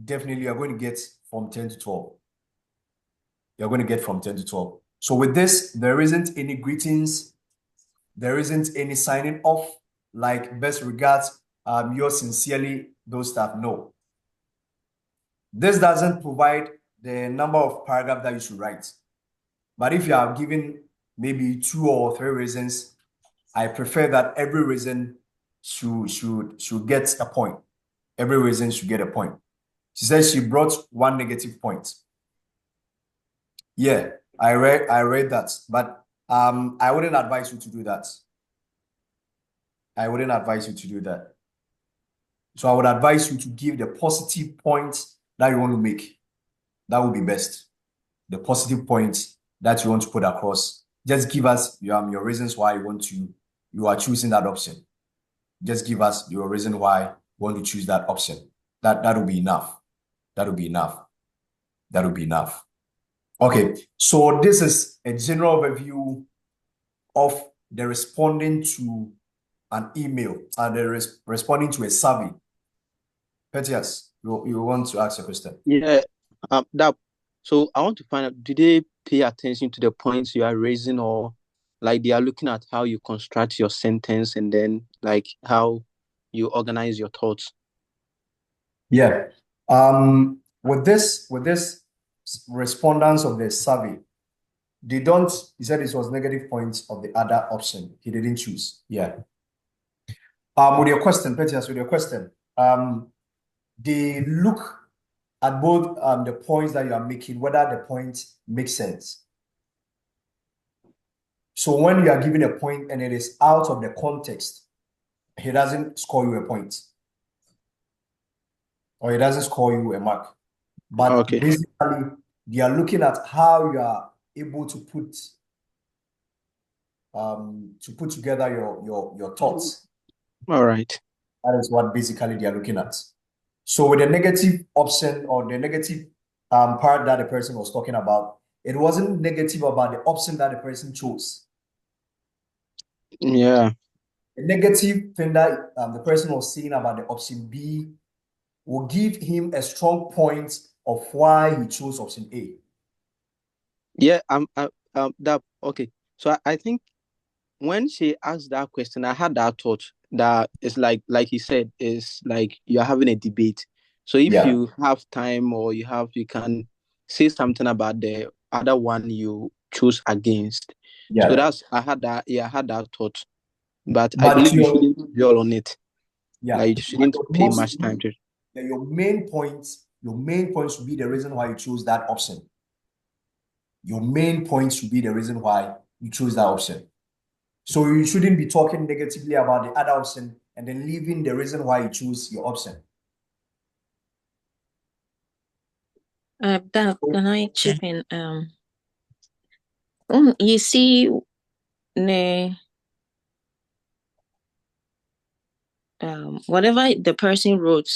definitely you're going to get from 10 to 12. You're going to get from 10 to 12. So with this, there isn't any greetings. There isn't any signing off, like best regards, yours sincerely, those stuff. No. This doesn't provide the number of paragraphs that you should write. But if you are given maybe 2 or 3 reasons, I prefer that every reason should get a point. Every reason should get a point. She says she brought 1 negative point. Yeah, I read that, but I wouldn't advise you to do that. I wouldn't advise you to do that. So I would advise you to give the positive points that you want to make. That would be best. The positive points that you want to put across. Just give us your reasons why you are choosing that option. Just give us your reason why you want to choose that option. That will be enough. That will be enough. That will be enough. Okay, so this is a general overview of the responding to an email and the responding to a survey. Petias, you want to ask a question? Yeah. So I want to find out, do they pay attention to the points you are raising, or like they are looking at how you construct your sentence and then like how you organize your thoughts? Yeah. With this respondents of the survey, he said it was negative points of the other option. He didn't choose. Yeah. With your question, Petias, they look at both the points that you are making, whether the point makes sense. So when you are giving a point and it is out of the context, he doesn't score you a point, or he doesn't score you a mark. But Okay. basically, they are looking at how you are able to put together your thoughts. All right. That is what basically they are looking at. So with the negative option or the negative part that the person was talking about, it wasn't negative about the option that the person chose. Yeah. The negative thing that the person was saying about the option B will give him a strong point of why he chose option A. Yeah. Okay. So I think when she asked that question, I had that thought that it's like he said, is like you're having a debate. So if you have time or you can say something about the other one you choose against. Yeah. So I had that thought. But I believe you shouldn't dwell on it. Yeah. Like you shouldn't pay much time to it. Your main points should be the reason why you chose that option. Your main points should be the reason why you chose that option. So you shouldn't be talking negatively about the other option and then leaving the reason why you choose your option. Dad, can I chip in? You see, whatever the person wrote,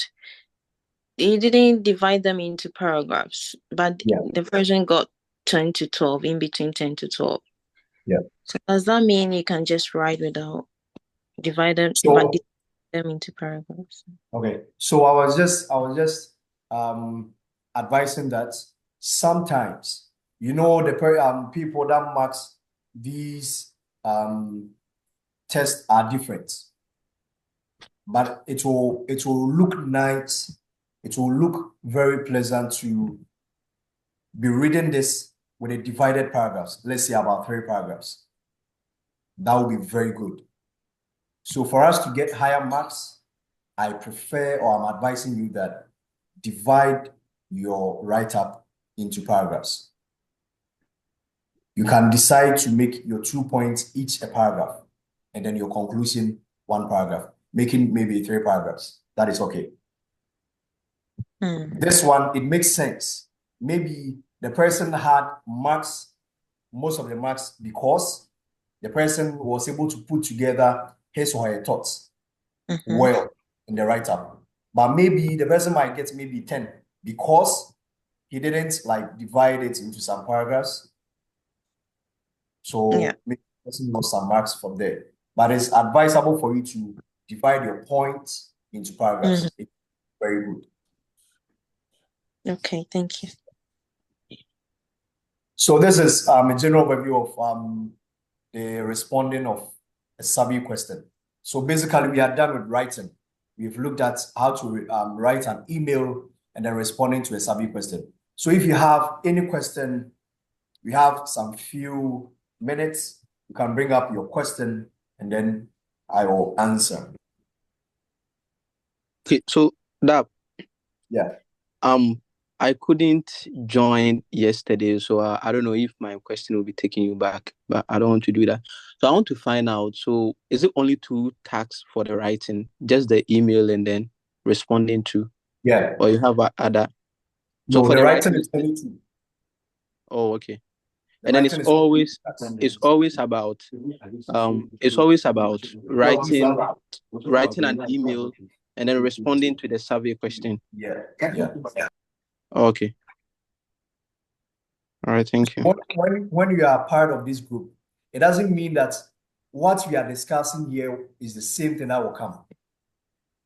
he didn't divide them into paragraphs, but the person got 10 to 12, in between 10 to 12. Yeah. So does that mean you can just write without dividing them into paragraphs? Okay. So I was just advising that sometimes, the people that marks these tests are different, but it will look nice. It will look very pleasant to be reading this with a divided paragraphs. Let's say about 3 paragraphs. That would be very good. So for us to get higher marks, I prefer, or I'm advising you that divide your write-up into paragraphs. You can decide to make your 2 points each a paragraph, and then your conclusion 1 paragraph, making maybe 3 paragraphs. That is okay. This one, it makes sense. Maybe the person had marks, most of the marks, because the person was able to put together his or her thoughts well in the write-up. But maybe the person might get maybe 10 because he didn't divide it into some paragraphs. So maybe the person lost some marks from there. But it's advisable for you to divide your points into paragraphs. It's very good. Okay, thank you. So this is a general overview of the responding of a survey question. So basically, we are done with writing. We've looked at how to write an email and then responding to a survey question. So if you have any question, we have some few minutes. You can bring up your question and then I will answer. Okay, so that yeah. I couldn't join yesterday, so I don't know if my question will be taking you back, but I don't want to do that. So I want to find out. So is it only 2 tasks for the writing, just the email and then responding to, Yeah. or you have other? So No, for the the writing writing, is only 2. oh, okay. The And then writing is only 2. it's always about writing an email and then responding to the survey question. Yeah. Yeah. Okay. All right, thank you. When you are part of this group, it doesn't mean that what we are discussing here is the same thing that will come,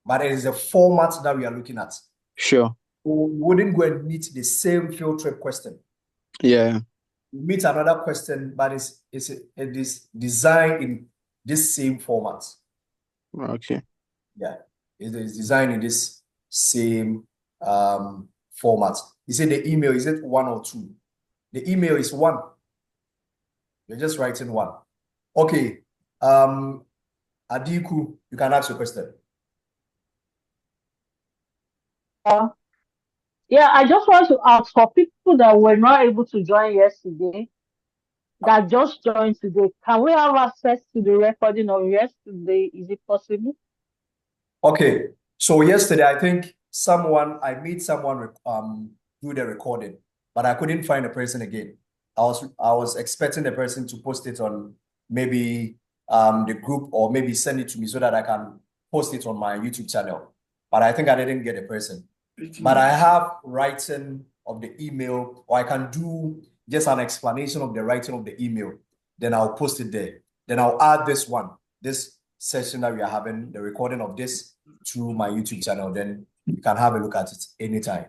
but it is a format that we are looking at. Sure. We wouldn't go and meet the same field trip question. Yeah. We meet another question, but it is designed in this same format. Okay. Yeah, it is designed in this same format. You say the email, is it 1 or 2? The email is 1. You're just writing 1. Okay. Adiku, you can ask your question. Yeah, I just want to ask for people that were not able to join yesterday, that just joined today, can we have access to the recording of yesterday? Is it possible? Okay. So yesterday, I think I made someone do the recording, but I couldn't find the person again. I was expecting the person to post it on maybe the group, or maybe send it to me so that I can post it on my YouTube channel. But I think I didn't get a person. But I have writing of the email, or I can do just an explanation of the writing of the email. Then I'll post it there. Then I'll add this session that we are having, the recording of this, to my YouTube channel. Then you can have a look at it anytime.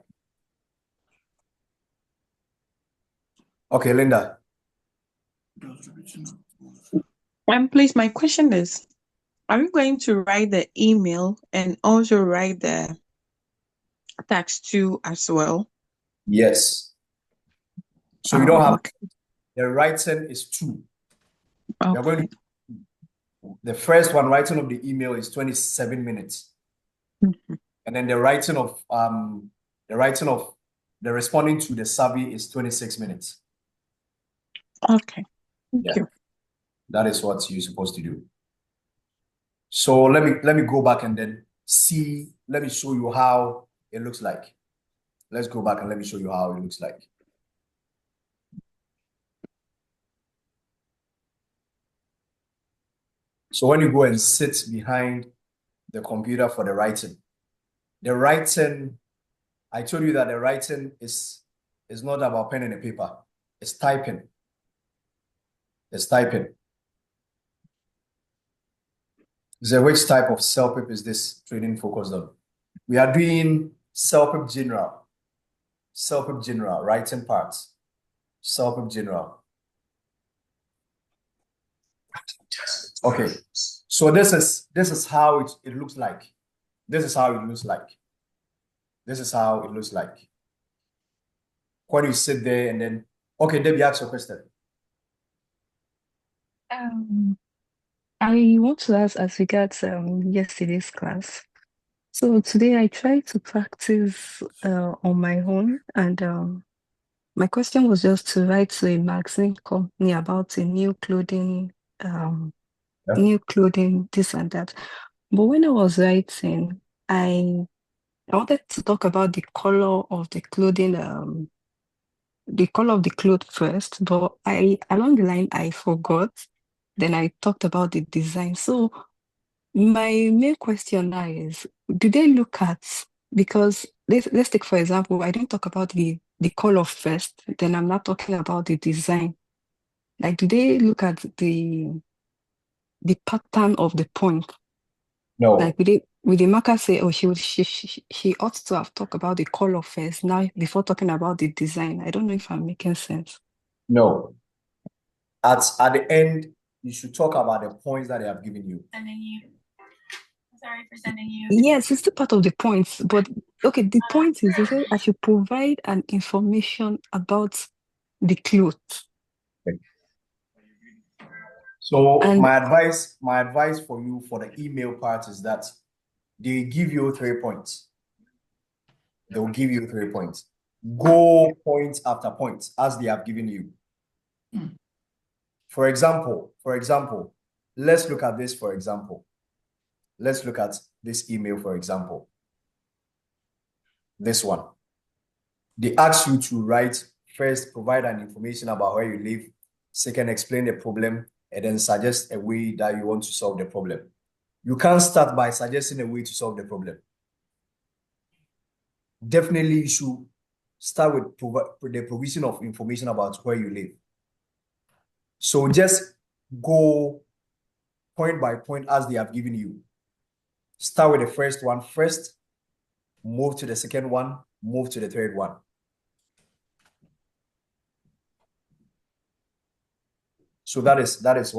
Okay, Linda. Please, my question is, are you going to write the email and also write the text too as well? Yes. So you don't have, the writing is 2. Okay. You're going to, the first one, writing of the email, is 27 minutes. Mm-hmm. And then the writing of the responding to the survey is 26 minutes. Okay. Thank you. That is what you're supposed to do. So let me go back and then let me show you how it looks like. Let's go back and let me show you how it looks like. So when you go and sit behind the computer for the writing, I told you that the writing is not about pen and a paper. It's typing. It's typing. So which type of Celpip is this training focused on? We are doing Celpip general, writing parts, Celpip general. Okay, so this is how it looks like. This is how it looks like. This is how it looks like. When you sit there and then, okay, Debbie, ask your question. I want to ask as regards yesterday's class. So today I tried to practice on my own, and my question was just to write to a magazine company about a new clothing, this and that. But when I was writing, I wanted to talk about the color of the clothing, the color of the cloth first, but along the line I forgot. Then I talked about the design. So my main question now is, do they look at, because let's take for example, I didn't talk about the color first, then I'm not talking about the design. Like, do they look at the pattern of the point? No. Like, with the marker say, oh, she ought to have talked about the color first, now before talking about the design. I don't know if I'm making sense. No. At the end, you should talk about the points that they have given you. Sorry for sending you. Yes, it's still part of the points, but okay, the point is they say I should provide an information about the clothes. Okay. So my advice for you for the email part is that they give you 3 points. They will give you 3 points. go point after point as they have given you. For example, let's look at this, for example. Let's look at this email, for example. This one. They ask you to write, first, provide an information about where you live, second, explain the problem, and then suggest a way that you want to solve the problem. You can't start by suggesting a way to solve the problem. Definitely, you should start with the provision of information about where you live. So just go point by point as they have given you. Start with the first one first, move to the second one, move to the third one. So that is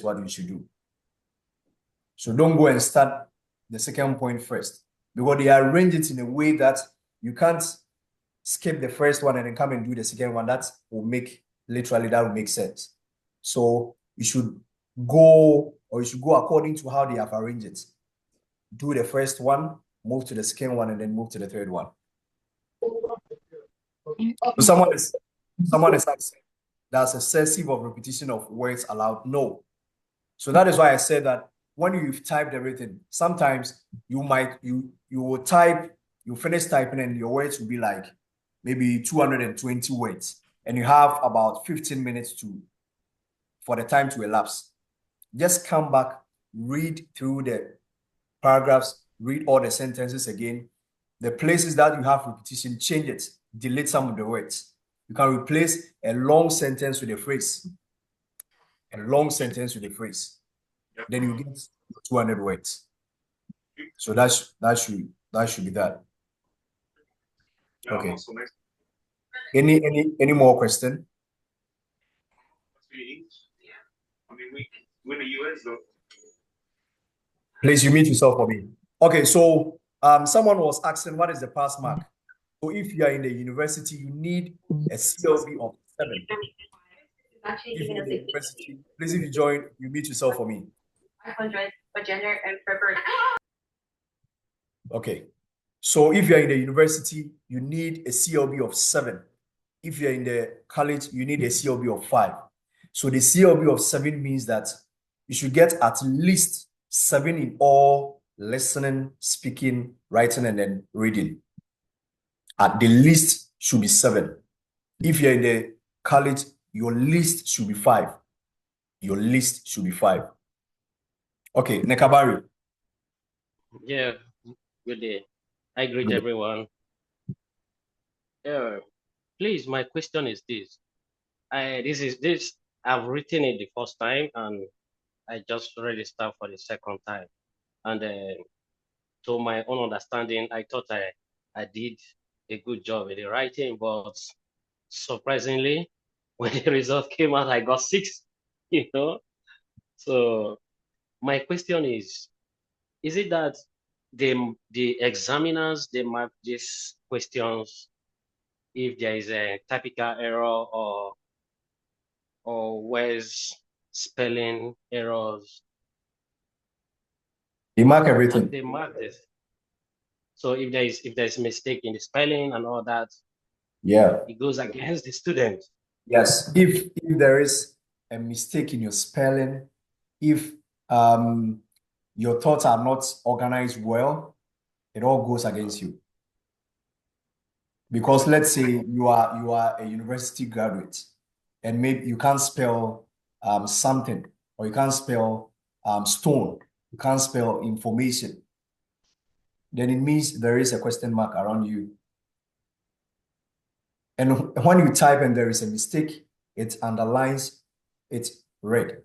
what you should do. So don't go and start the second point first, because they arrange it in a way that you can't skip the first one and then come and do the second one. That will make sense. So you should go according to how they have arranged it. Do the first one, move to the second one, and then move to the third one. So someone is asking, that's excessive of repetition of words allowed. No. So that is why I said that when you've typed everything, sometimes you will finish typing and your words will be like maybe 220 words, and you have about 15 minutes for the time to elapse. Just come back, read through the paragraphs, read all the sentences again. The places that you have repetition, change it, delete some of the words. You can replace a long sentence with a phrase. A long sentence with a phrase. Then you get 200 words. So that should be that. Okay. Any more question? Please, you mute yourself for me. Okay, so someone was asking, what is the pass mark? So if you are in the university, you need a CLB of 7. If you're in the university, please, if you join, you mute yourself for me. 500 for gender and February. Okay. So if you're in the university, you need a CLB of 7. If you're in the college, you need a CLB of 5. So the CLB of 7 means that you should get at least 7 in all listening, speaking, writing, and then reading. At the least should be 7. If you're in the college, your list should be 5. Your list should be 5. Okay, Nekabari. Yeah, good day. I greet everyone. Please, my question is this. I've written it the first time and I just registered for the second time. And to my own understanding, I thought I did a good job in the writing, but surprisingly, when the result came out, I got 6, So my question is it that the examiners, they mark these questions if there is a typical error or where's spelling errors? They mark everything. They mark this. So if there's mistake in the spelling and all that, yeah, it goes against the student. Yes, if there is a mistake in your spelling, if your thoughts are not organized well, it all goes against you. Because let's say you are a university graduate and maybe you can't spell something, or you can't spell stone, you can't spell information, then it means there is a question mark around you. And when you type and there is a mistake, it underlines it red.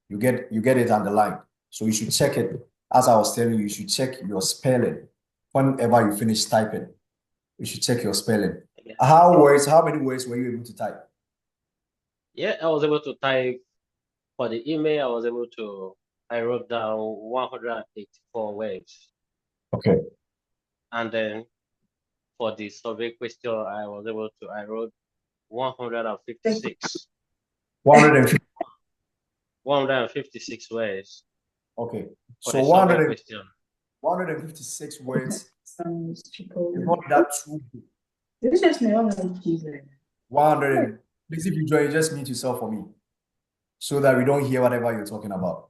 You get it underlined. So you should check it. As I was telling you, you should check your spelling. Whenever you finish typing, you should check your spelling. How many words were you able to type? Yeah, I was able to type for the email. I wrote down 184 words. Okay. And then for the survey question, I wrote 156. 156 words. Okay. For so 156 words is not that too good. This is my own Jesus. 100. Please, if you join, just mute yourself for me so that we don't hear whatever you're talking about.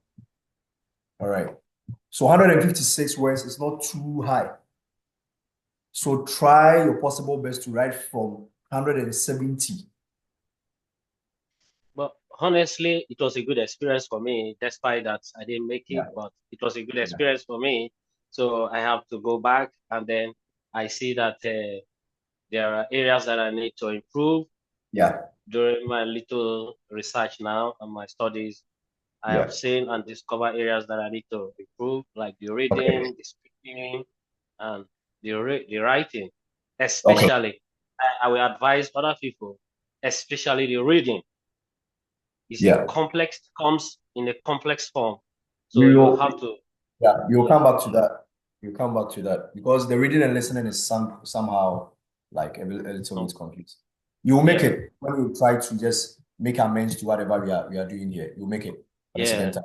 All right. So 156 words is not too high. So try your possible best to write from 170. But honestly, it was a good experience for me, despite that I didn't make it, but it was a good experience for me. So I have to go back, and then I see that there are areas that I need to improve. Yeah. During my little research now and my studies, I have seen and discovered areas that I need to improve, like the reading, the speaking, and the writing. Especially, I will advise other people, especially the reading. Is a complex, comes in a complex form, so you have to. Yeah, you'll come back to that. You'll come back to that because the reading and listening is somehow like a little bit confused. You'll make it when you try to just make amends to whatever we are doing here. You'll make it at the second time.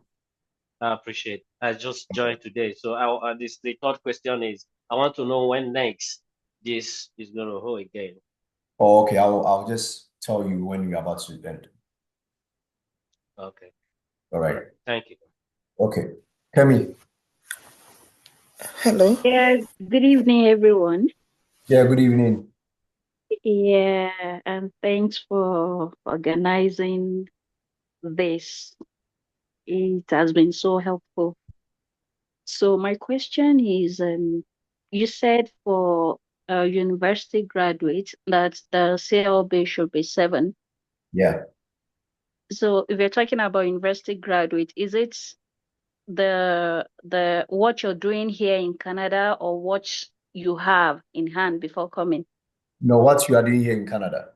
I appreciate. I just joined today, so the third question is I want to know when next this is going to hold again. Oh, okay. I'll just tell you when we're about to end. Okay. All right. Thank you. Okay. Kemi. Hello. Yeah, good evening, everyone. Yeah, good evening. Yeah, and thanks for organizing this. It has been so helpful. So my question is, you said for a university graduate that the CLB should be 7. Yeah. So if you're talking about university graduate, is it the what you're doing here in Canada or what you have in hand before coming? No, what you are doing here in Canada.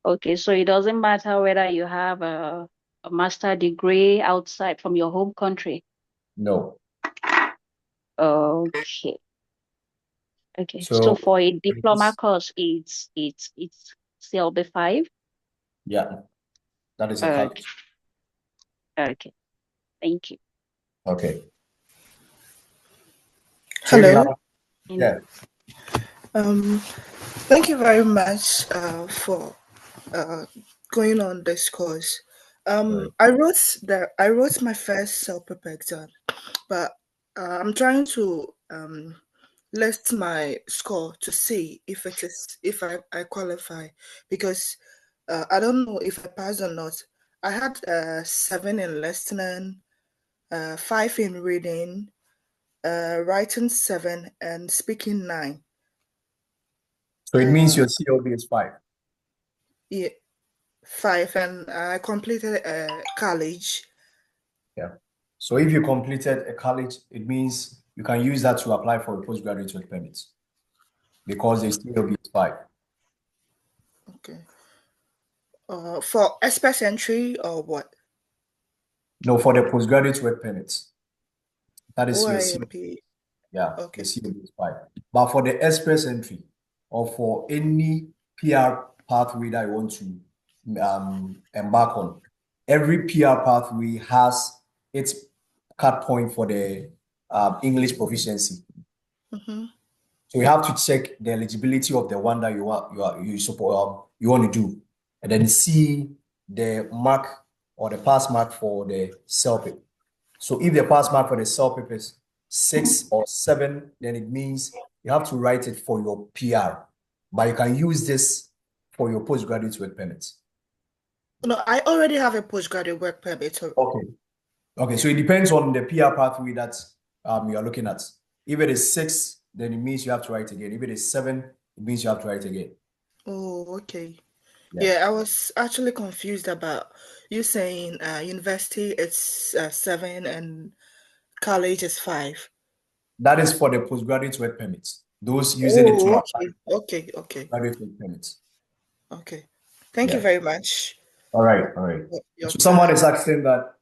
Okay, so it doesn't matter whether you have a master degree outside from your home country. No. Okay. Okay. So So for a diploma course, it's CLB 5. Yeah, that is a college. Okay. Thank you. Okay. Hello. Yeah. Thank you very much for going on this course. I wrote my first Celpip exam, but I'm trying to list my score to see if I qualify, because I don't know if I pass or not. I had 7 in listening, 5 in reading, writing 7, and speaking 9. So it means your CLB is 5. Yeah, 5, and I completed college. Yeah. So if you completed a college, it means you can use that to apply for a postgraduate work permit because the CLB is 5. Okay. For express entry or what? No, for the postgraduate work permits. That is your OIMP. CLB. Yeah, Okay. the CLB is 5. But for the express entry or for any PR pathway that you want to embark on, every PR pathway has its cut point for the English proficiency. Mm-hmm. So you have to check the eligibility of the one that you want to do, and then see the mark or the pass mark for the Celpip. So if the pass mark for the Celpip is 6 or 7, then it means you have to write it for your PR, but you can use this for your postgraduate work permit. No, I already have a postgraduate work permit. Okay, so it depends on the PR pathway that you are looking at. If it is 6, then it means you have to write again. If it is 7, it means you have to write again. Oh, okay. Yeah, I was actually confused about you saying university it's 7 and college is 5. That is for the postgraduate work permits. Those using it to apply Okay. graduate work permits. Okay. Thank you very much. All right. So someone is asking that,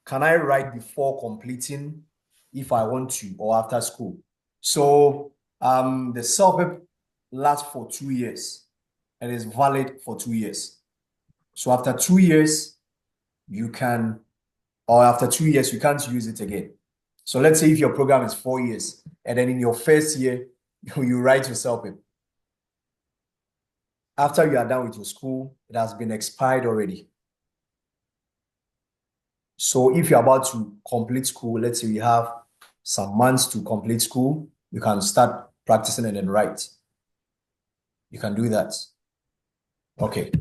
can I write before completing if I want to or after school? So the Celpip lasts for 2 years and is valid for 2 years. So after 2 years, you can, or after 2 years, you can't use it again. So let's say if your program is 4 years, and then in your first year, you write your Celpip. after you are done with your school, it has been expired already. So if you're about to complete school, let's say you have some months to complete school, you can start practicing and then write. You can do that. Okay.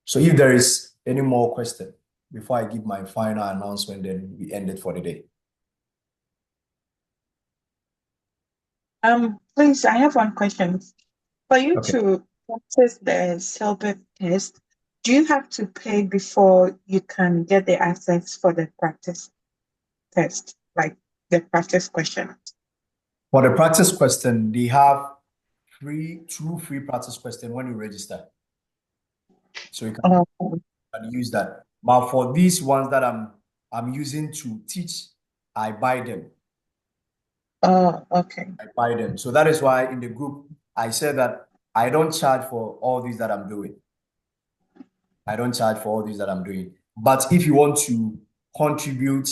So if there is any more question before I give my final announcement, then we end it for the day. Please, I have one question. For you Okay. to practice the Celpip test, do you have to pay before you can get the access for the practice test, like the practice question? For the practice question, they have two free practice questions when you register. So you can use that. But for these ones that I'm using to teach, I buy them. Oh, okay. I buy them. So that is why in the group, I said that I don't charge for all these that I'm doing. I don't charge for all these that I'm doing. But if you want to contribute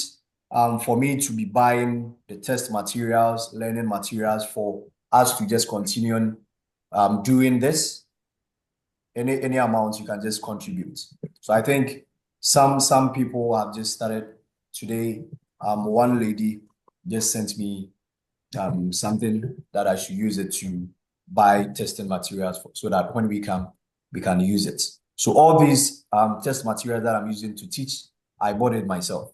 for me to be buying the test materials, learning materials for us to just continue doing this, any amount you can just contribute. So I think some people have just started today. One lady just sent me something that I should use it to buy testing materials for, so that when we can use it. So all these test materials that I'm using to teach, I bought it myself.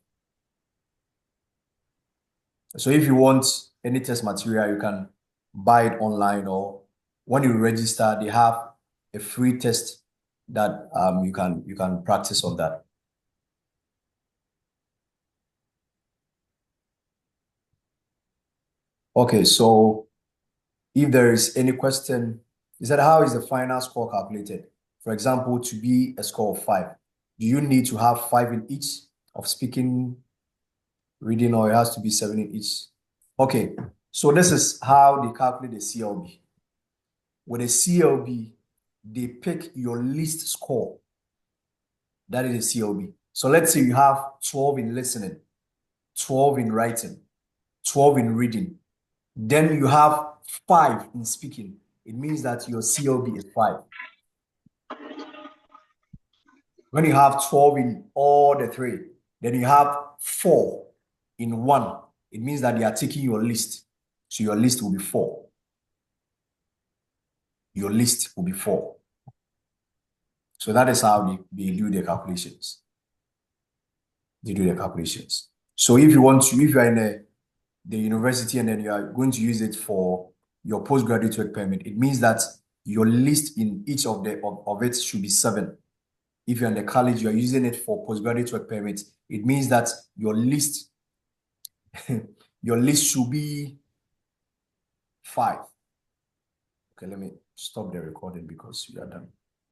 So if you want any test material, you can buy it online, or when you register, they have a free test that you can practice on that. Okay, so if there is any question, he said, how is the final score calculated? For example, to be a score of 5, do you need to have 5 in each of speaking, reading, or it has to be 7 in each? Okay, so this is how they calculate the CLB. With a CLB, they pick your least score. That is a CLB. So let's say you have 12 in listening, 12 in writing, 12 in reading. Then you have 5 in speaking. It means that your CLB is 5. When you have 12 in all the 3, then you have 4 in 1. It means that they are taking your list. So your list will be 4. Your list will be 4. So that is how they do the calculations. They do the calculations. So if you are in the university and then you are going to use it for your postgraduate work permit, it means that your list in each of it should be 7. If you're in the college, you're using it for postgraduate work permit, it means that your list should be 5. Okay, let me stop the recording because we are done.